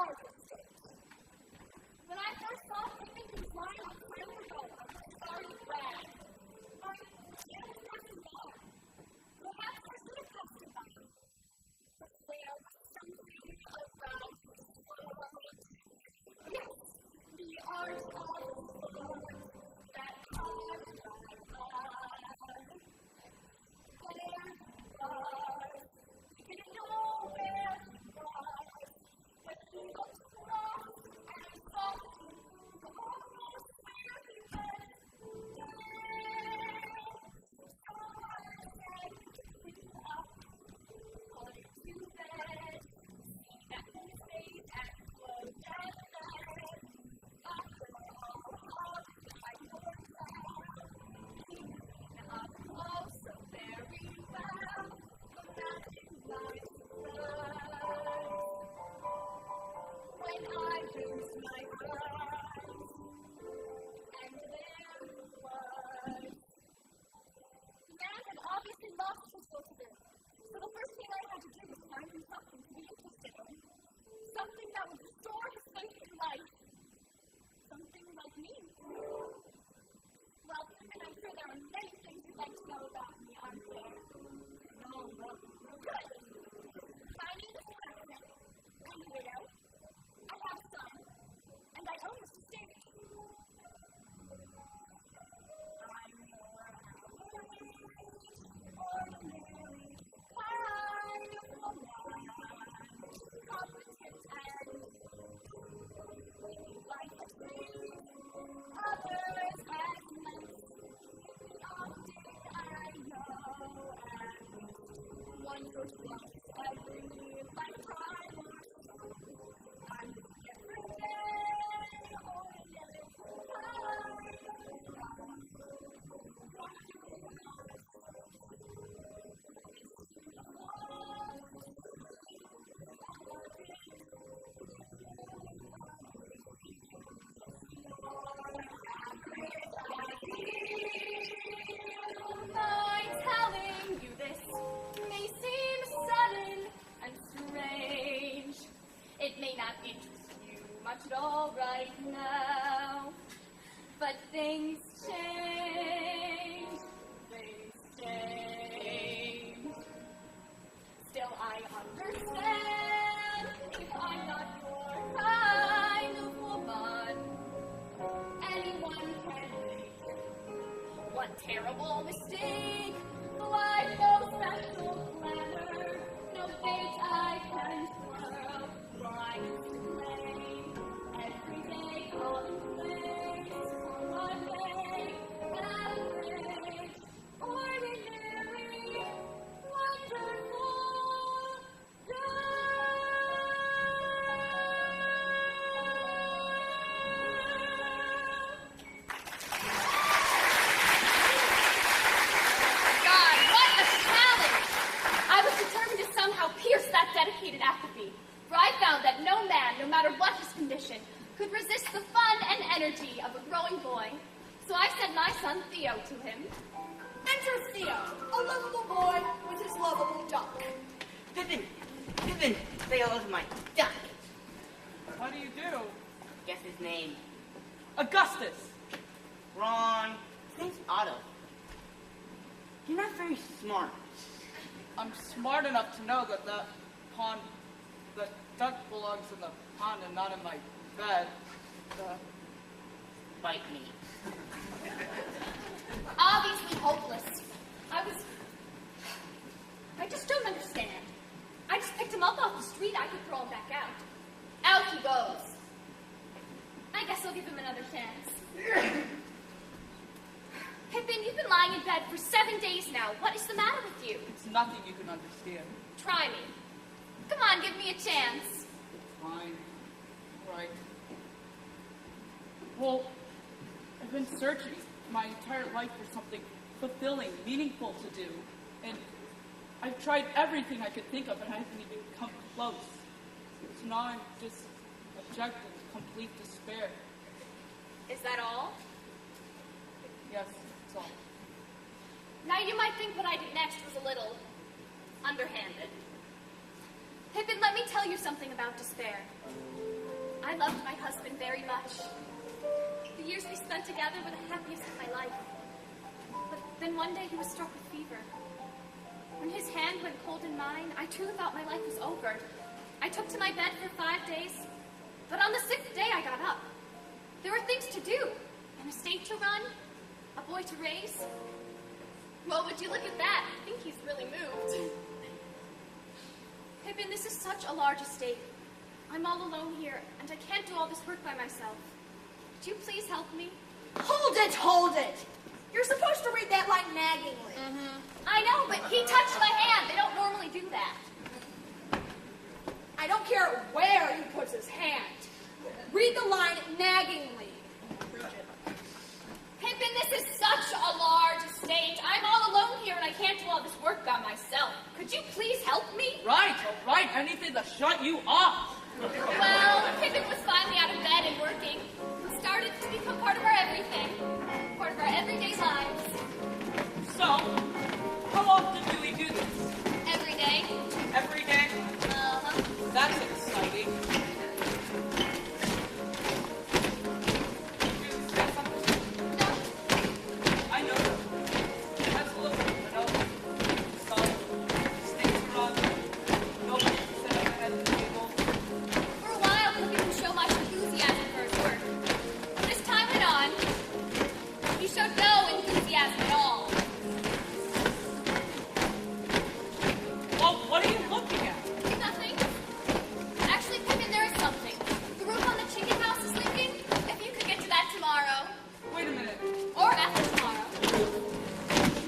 hard to escape. When I first saw Pippin, he was lying on the side of the road, sorry bad. But it was nothing more. Perhaps I should have passed him by. But there was something about his world. Yes, the art of sport that caught my eye. There he was. He didn't know where he was, but he looked across and saw him almost where he went. So I said, pick him up, put him to bed, see that he stayed and was dead. After all, I worked out. He cleaned up oh so very well. Imagine my surprise when I raised my eyes, and there he was. The man had obviously lost his motivation, so the first thing I had to do was find him something to be interested in, something that would restore his faith in life, something like me. Well, and I'm sure there are many things you'd like to know about me, aren't there? No, well, good. My name is Pippin. I'm a widow. I have a son, and I own this estate. I'm ordinary, kind of woman, competent and living life at ease. Others as nice, often I know, and one goes once every lifetime or so. I'm every day, ordinary, my telling you this may seem sudden and strange. It may not interest you much at all right now, but things change. Things change. Still, I understand if I'm not your kind of woman. Anyone can make one terrible mistake. Though I've no special glamour, no fate I can twirl. Blind to blame, every day commonplace. One day, average, ordinary, wonderful, God, what a challenge! I was determined to somehow pierce that dedicated apathy, for I found that no man, no matter what his condition, could resist the fun and energy of a growing boy. So I sent my son Theo to him. Enter Theo, a lovable boy with his lovable duck. Pippin! Pippin! Say hello to my duck! What do you do? Guess his name. Augustus! Wrong. His name's Otto. You're not very smart. I'm smart enough to know that the duck belongs in the pond and not in my bed. Bite me. Obviously hopeless. I just don't understand. I just picked him up off the street. I could throw him back out. Out he goes. I guess I'll give him another chance. Pippin, you've been lying in bed for 7 days now. What is the matter with you? It's nothing you can understand. Try me. Come on, give me a chance. Fine. All right. Well, I've been searching my entire life for something fulfilling, meaningful to do, and I've tried everything I could think of, and I haven't even come close. So now I'm just abject in complete despair. Is that all? Yes, that's all. Now you might think what I did next was a little underhanded. Pippin, let me tell you something about despair. I loved my husband very much. The years we spent together were the happiest of my life. But then one day he was struck with fever. When his hand went cold in mine, I truly thought my life was over. I took to my bed for 5 days, but on the 6th day I got up. There were things to do, an estate to run, a boy to raise. Well, would you look at that? I think he's really moved. Pippin, this is such a large estate. I'm all alone here, and I can't do all this work by myself. Would you please help me? Hold it, hold it! You're supposed to read that line naggingly. I know, but he touched my hand. They don't normally do that. I don't care where he puts his hand. Read the line naggingly. Pippin, this is such a large estate. I'm all alone here, and I can't do all this work by myself. Could you please help me? Right, all right, anything to shut you up. Well, Pippin was finally out of bed and working. He started to become part of our everything, part of our everyday lives. So, how often do we do this? Every day. Every day? Uh-huh. That's exciting. I know. That's a little bit of so, states run. Nobody can sit up ahead of the table. For a while, he didn't show much enthusiasm for his work. As time went on, he showed no enthusiasm at all. Well, what are you looking at? Nothing. Actually, Pippin, there is something. The roof on the chicken house is leaking. If you could get to that tomorrow. Wait a minute. Or after tomorrow.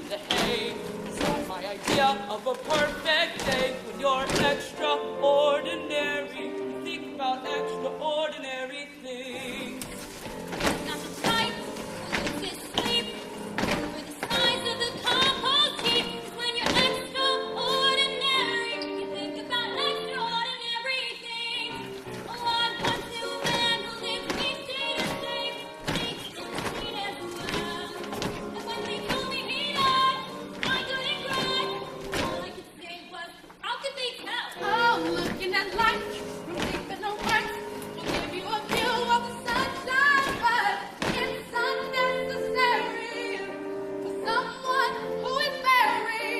The hay is not my idea of a perfect day. When you're extraordinary, you think about extraordinary things. Not the time to sleep. For the size of the compost heap is when you're extraordinary. You think about extraordinary things. Oh, I want to man who lives easy to save. Makes it sweet as well. And when they told me he died, I couldn't cry. All I could say was, how could they tell? Oh, looking at life from deep in the west will give you a view of the sunshine, but it's unnecessary for someone who is very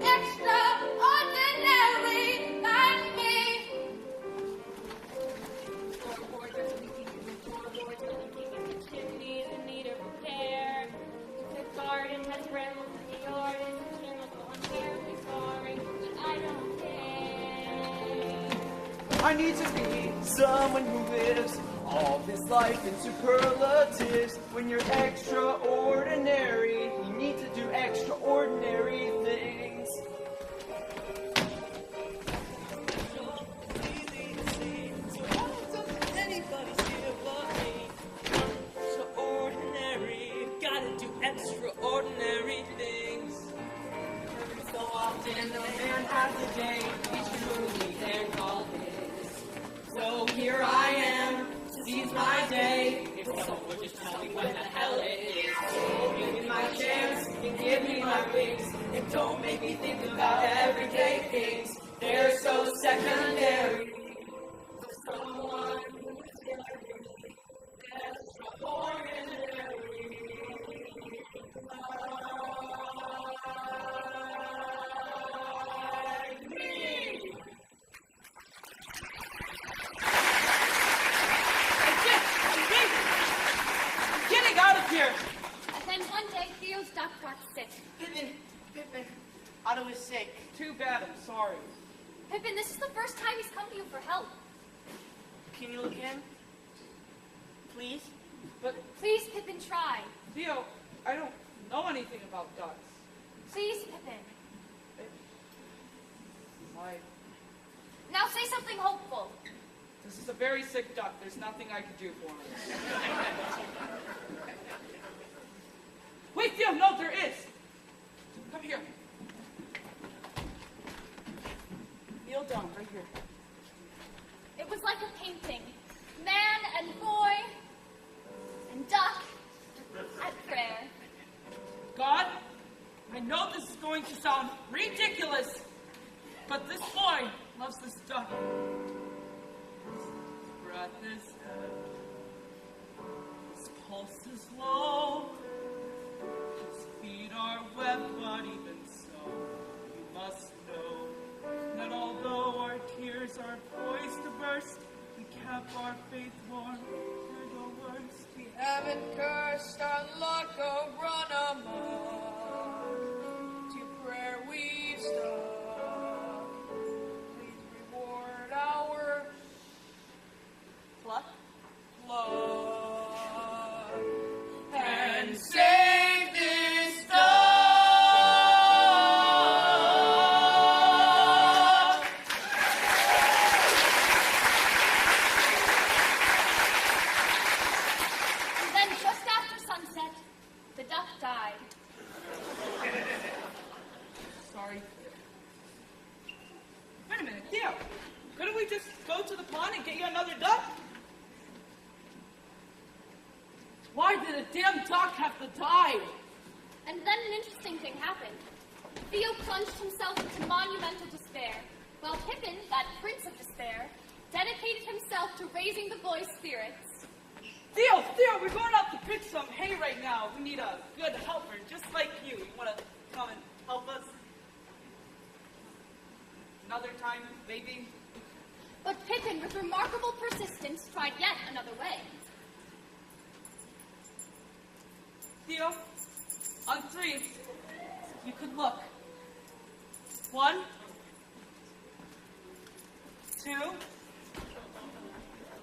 extraordinary like me. Floorboards are leaking in the chimneys in need of repair. The garden has brambles and the yard is a chemical. I'm terribly sorry, but I don't care. I need to be someone who lives all this life in superlatives. When you're extraordinary, you need to do extraordinary things. Extraordinary, gotta do extraordinary things. So often a man has a day he truly can call his. So here I am to seize my day. If someone would just tell me when the hell it is. Oh, give me my chance and give me my wings. And don't make me think about everyday things. They're so secondary. For someone who is Getting out of here! And then one day, Theo's duck barked sick. Pippin, Otto is sick. Too bad, I'm sorry. Pippin, this is the first time he's come to you for help. Can you look at him? Please? But, Please, Pippin, try. Theo, I don't know anything about ducks. Please, Pippin. My, Now say something hopeful. this is a very sick duck. There's nothing I can do for him. Wait, Theo, no, there is. Come here. Kneel down, right here. It was like a painting. Man and boy and duck and prayer. God, I know this is going to sound ridiculous, but this boy loves this duck. at this end. His pulse is low, his feet are wet, but even so, you must know that although our tears are poised to burst, we kept our faith warm through the worst. We haven't cursed our luck or run amok. To prayer we've stuck. Please reward our Pluck? pluck and save this dog. And then just after sunset, the duck died. Sorry. Wait a minute, Theo. Couldn't we just go to the pond and get you another duck? Why did a damn duck have to die? And then an interesting thing happened. Theo plunged himself into monumental despair, while Pippin, that prince of despair, dedicated himself to raising the boy's spirits. Theo, we're going out to pick some hay right now. We need a good helper, just like you. You want to come and help us? Another time, maybe? But Pippin, with remarkable persistence, tried yet another way. Theo, on three, you could look. 1, 2,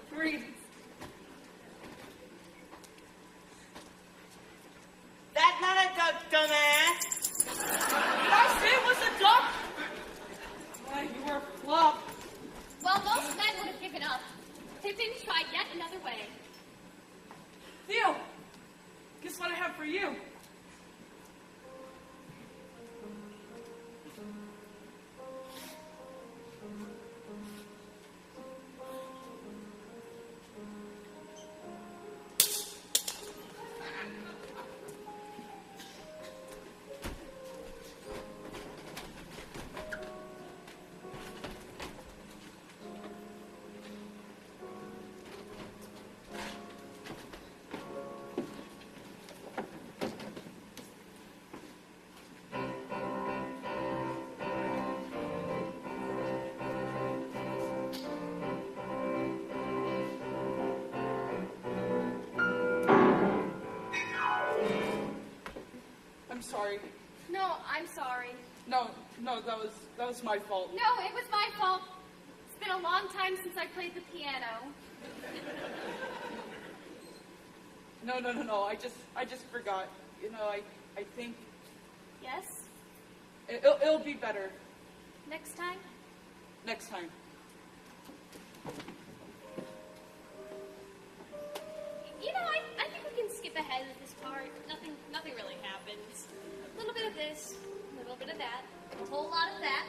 3. That's not a duck, dumbass. Did I say it was a duck? Why, you were a flop. While most men would have given up, Pippin tried yet another way. Theo, guess what I have for you? Sorry. No, I'm sorry. No, that was my fault. No, it was my fault. It's been a long time since I played the piano. No. I just forgot. You know, I think Yes? it'll be better Next time? next time. You know, I think we can skip ahead with this part. Nothing really happens. A little bit of this, a little bit of that, a whole lot of that.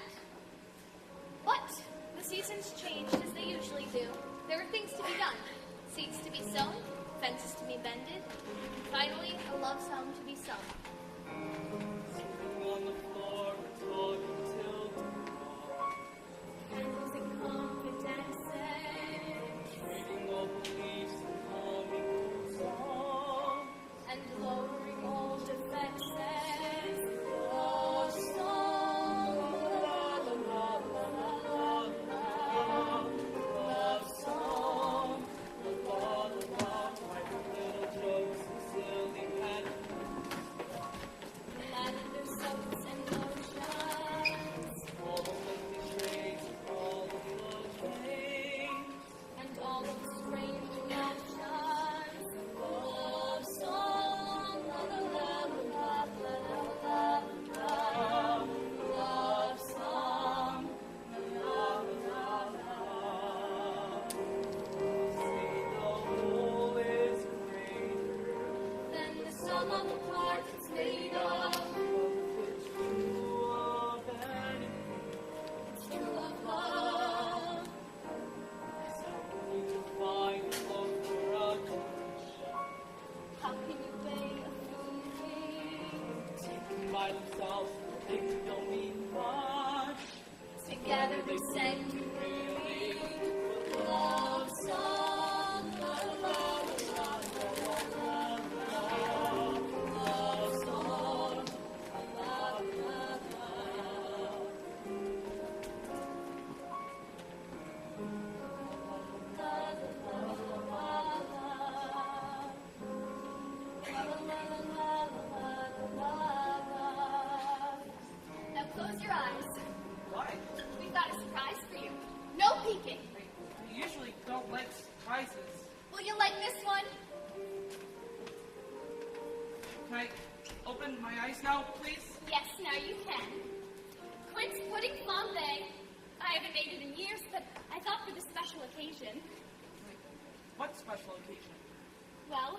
But the seasons changed as they usually do. There are things to be done. Seeds to be sown, fences to be mended, and finally a love song to be sung. On the floor, we're talking till tomorrow. Candles and confidences, Trading all beliefs and humming songs. and lowering all defenses. Oh, song, la la la la la la, love song. Like little jokes and silly pets. And can. Quince pudding flambe. I haven't made it in years, but I thought for this special occasion. What special occasion? Well,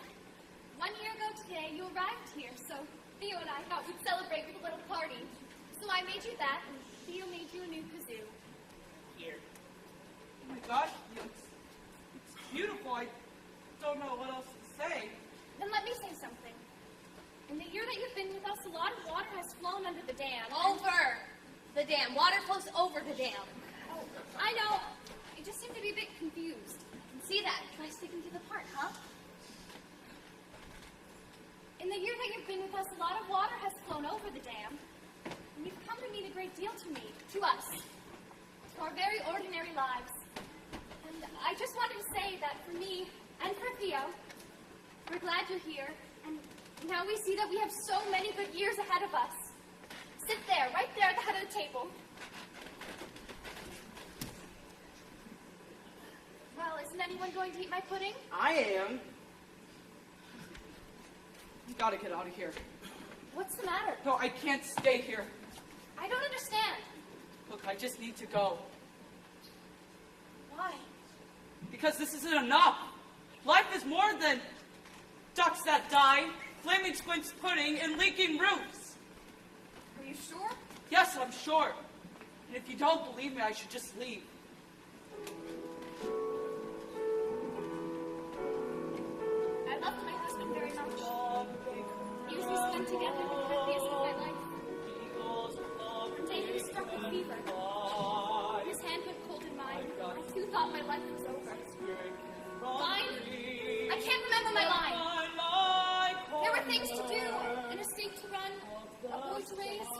1 year ago today, you arrived here, so Theo and I thought we'd celebrate with a little party. So I made you that, and Theo made you a new kazoo. Here. Oh my gosh, it's beautiful. I don't know what else to say. Then let me say something. In the year that you've been with us, a lot of water has flown under the dam. Over the dam. Water flows over the dam. Oh, I know. You just seem to be a bit confused. I can see that. Try sticking to the part, huh? In the year that you've been with us, a lot of water has flown over the dam. And you've come to mean a great deal to us, to our very ordinary lives. And I just wanted to say that for me and for Theo, we're glad you're here. And now we see that we have so many good years ahead of us. Sit there, right there at the head of the table. Well, isn't anyone going to eat my pudding? I am. You gotta get out of here. What's the matter? No, I can't stay here. I don't understand. Look, I just need to go. Why? Because this isn't enough. Life is more than ducks that die, flaming squints pudding, and leaking roofs. Are you sure? Yes, I'm sure. And if you don't believe me, I should just leave. I loved my husband very much. He was we spent together the happiest of my life. One day he was struck with fever. His hand went cold in mine. I too thought my life was over. Line? I can't remember my line. There were things to do, an estate to run, a boy to raise.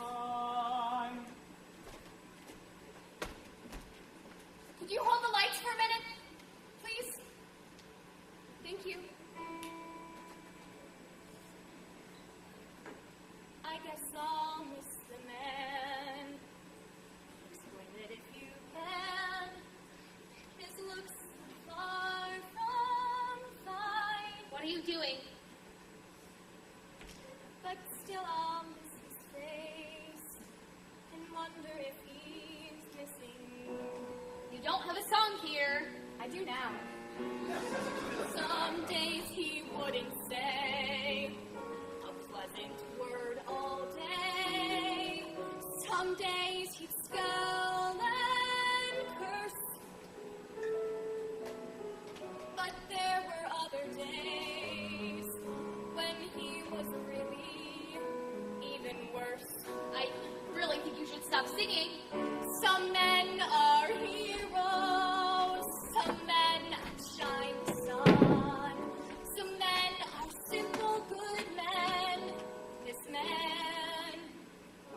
Could you hold the lights for a minute, please? Thank you. I guess I'll miss the man. Explain it if you can. His looks far from fine. What are you doing? But still I'll miss his face and wonder if he's missing. You don't have a song here. I do now. Some days he wouldn't say a pleasant word all day. Some days he'd scowl and curse. But there were other days when he was really even worse. I really think you should stop singing. Some men are heroes, some men shine the sun, some men are simple good men. This man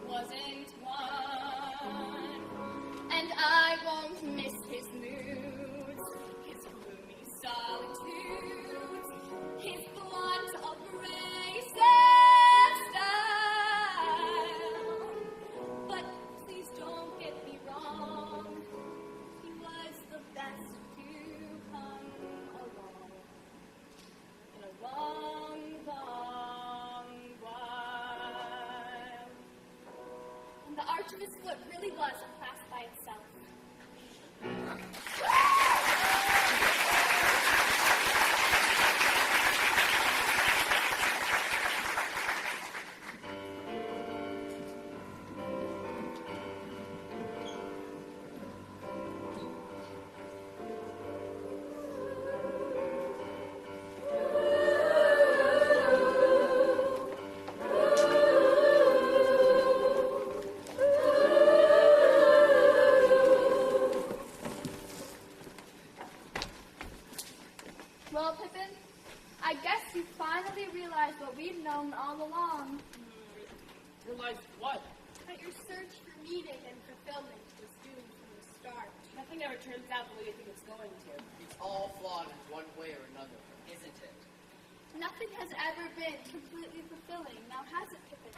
wasn't one, and I won't miss his moods, his gloomy solitudes, his blunt abrasive style. But please don't get me wrong, he was the best to come along in a long, long while. And the arch of his foot really was a class by itself. Well, Pippin, I guess you finally realized what we've known all along. Realize what? That your search for meaning and fulfillment was doomed from the start. Nothing ever turns out the way you think it's going to. It's all flawed in one way or another, isn't it? Nothing has ever been completely fulfilling. Now, has it, Pippin?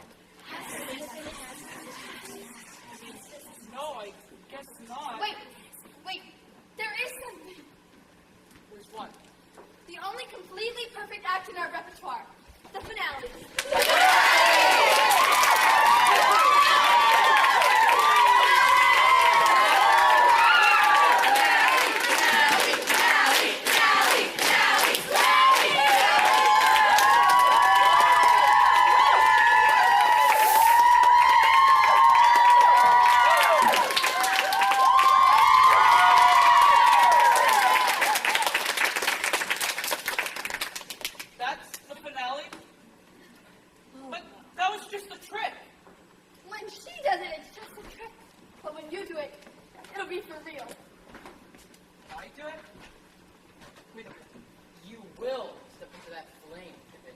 No, I guess not. Wait. There is something. There's what? The only completely perfect act in our repertoire. The finale. be for real. Can I do it? Wait a minute. You will step into that flame, Pippin.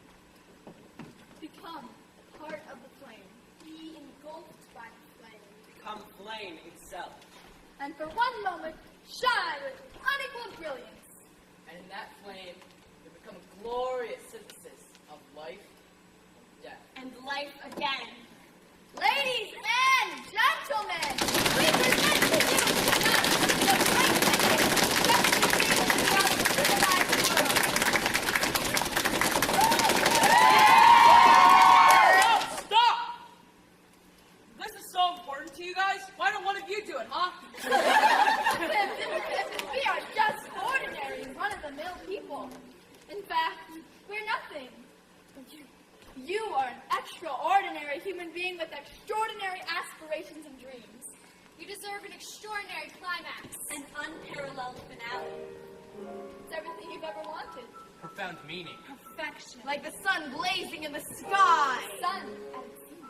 Become part of the flame. Be engulfed by the flame. Become flame itself. And for one moment, shine with unequaled brilliance. And in that flame, you become a glorious synthesis of life and death. And life again. Ladies and gentlemen, we present to you tonight the great message just to civilized world. Stop! This is so important to you guys. Why don't one of you do it, huh? We are just ordinary, run-of-the-mill people. In fact, we're nothing. You are an extraordinary human being with extraordinary aspirations and dreams. You deserve an extraordinary climax. An unparalleled finale. It's everything you've ever wanted. Profound meaning. Perfection. Like the sun blazing in the sky. Sun at sea.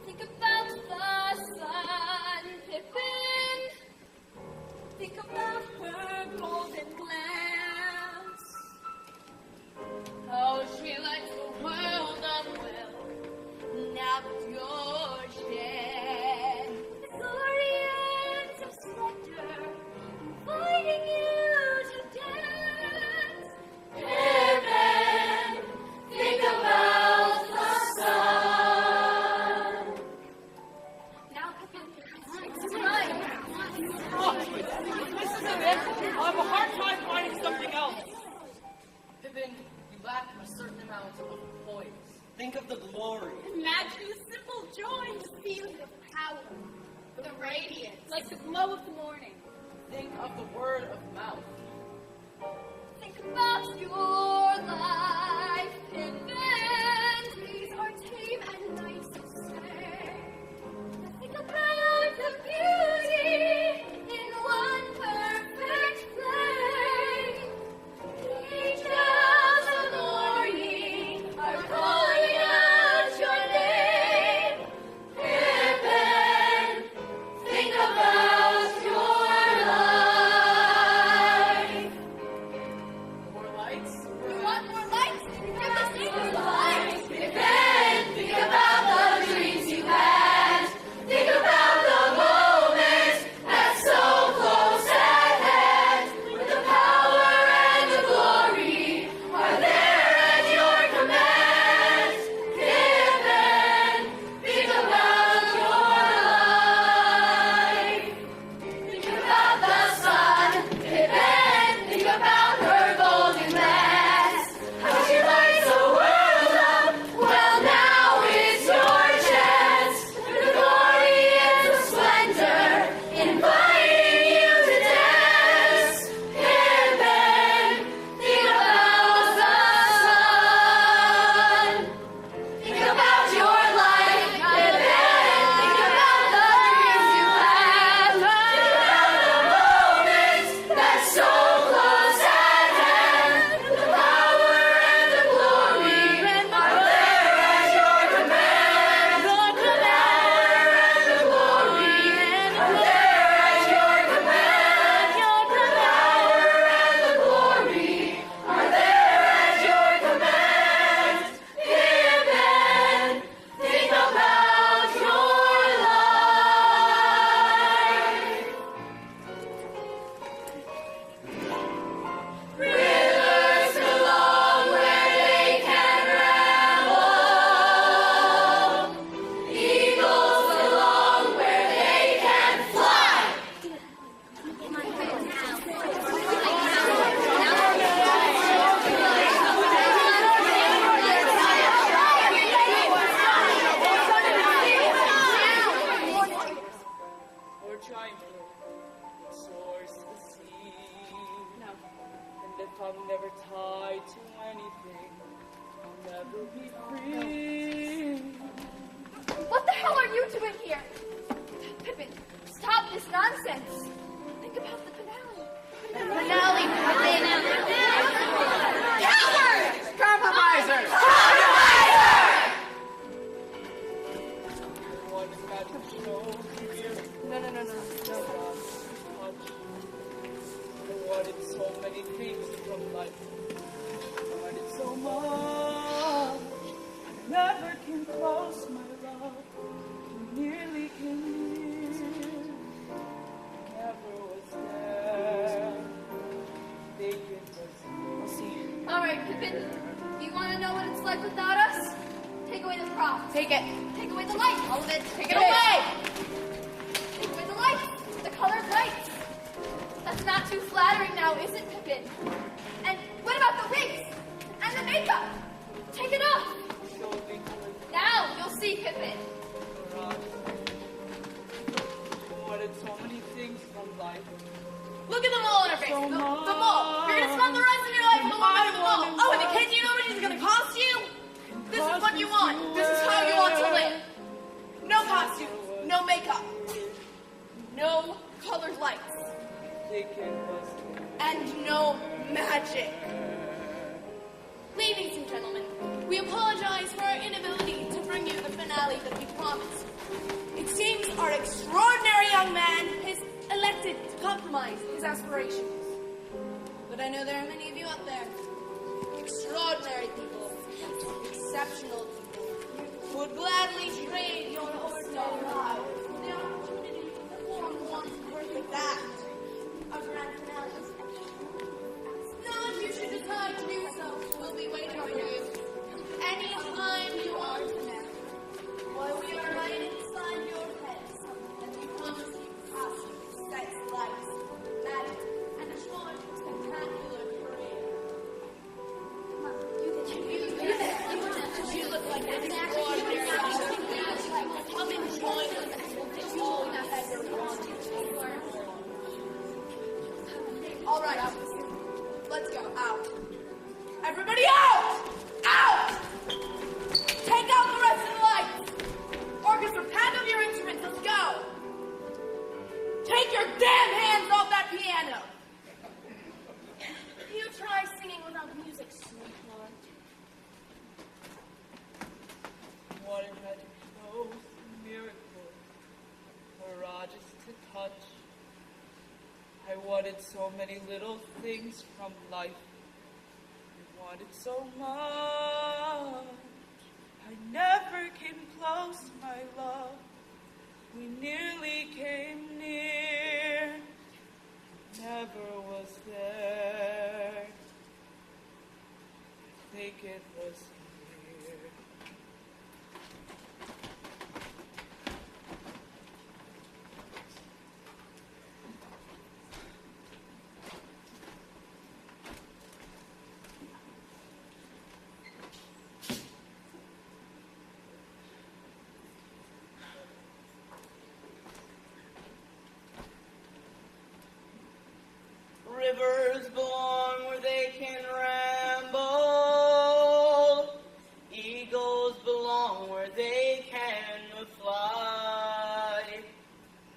Think about the sun, Pippin. Think about her golden glance. Oh, she lights the world up well. Now that you're dead, the glorious of splendor, inviting you to dance. Pippin, think about the sun. Now, Pippin, it's time. Look, this isn't it. I have a hard time finding something else. Pippin, you lack a certain amount of poise. Think of the glory. Imagine the simple joy, the feeling of power, the radiance, like the glow of the morning. Think of the word of mouth. Think about your life, Pippin. These are tame and nice to say. Think about the beauty in one perfect flame. Angels of morning are calling out your name. Pippin, think about your life. More lights? You want more lights? Give us more lights. Pippin, think about the dreams you had. Think about the moments that's so close at hand. Where the power and the glory are there at your command. Pippin, think about your life. Think about the sun. Pippin, think about her golden glance. How she lights the world up. Well, now is your chance. The glory and the splendor, inviting you to dance. Pippin, think about the sun. Think about your life. Pippin, think about the dreams you had. Think about the moments that's so close at hand. The power and the glory are there at your command. The power and the glory are there at your command. The power and the glory are there at your command. Pippin, think about your life. Rivers belong where they can ramble. Eagles belong where they can fly. Or triangle, it soars to the sea. No. And if I'm never tied to anything, I'll never be free. What the hell are you doing here? Pippin, stop this nonsense. Think about the finale. Finale, Compromisers! what is magic shows you here? No, God. Touch. I wanted so many things from life. I wanted so much. I never came close, my love. You nearly came near. Never was there. Think it was We'll see. All right, Pippin. Do you want to know what it's like without us? Take away the prop. Take it. Take away the light. All of it. Take it away. away. Take away the lights. The colored lights. That's not too flattering now, is it, Pippin? And what about the wigs? And the makeup? Take it off. Now you'll see, Pippin. Wanted so many things from life. Look at the mole in her face. The mole. You're gonna spend the rest of your life with a woman in the mole. Oh, and the kids, you know what it's gonna cost you? This is what you want. This is how you want to live. No costumes, no makeup, no colored lights, and no magic. Ladies and gentlemen, we apologize for our inability to bring you the finale that we promised. It seems our extraordinary young man has elected to compromise his aspirations. But I know there are many of you out there, extraordinary people, exceptional people, who would gladly trade your ordinary lives for the opportunity to perform one perfect act of grand finale. Now, if you should decide to do so, we'll be waiting for you anytime you want to know. While we are right inside your heads, and we promise you costumes, sex, lights, magic, and a short, spectacular career. Come on, do this. You look like an extraordinary actor. Come and join us. We'll have your wanted. All right, let's go. Out. Everybody out! Out! Take out the rest of the lights. Orchestra, pack up your instruments. Let's go. Take your damn hands off that piano. You try singing without music, sweetheart. What a magic show, miracle, mirages to touch. I wanted so many little things from life. I wanted so much. I never came close, my love. We nearly came near. Never was there. I think it was here. Rivers belong where they can ramble. Eagles belong where they can fly.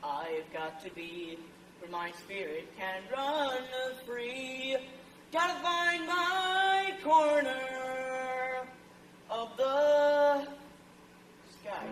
I've got to be where my spirit can run free. Gotta find my corner of the sky.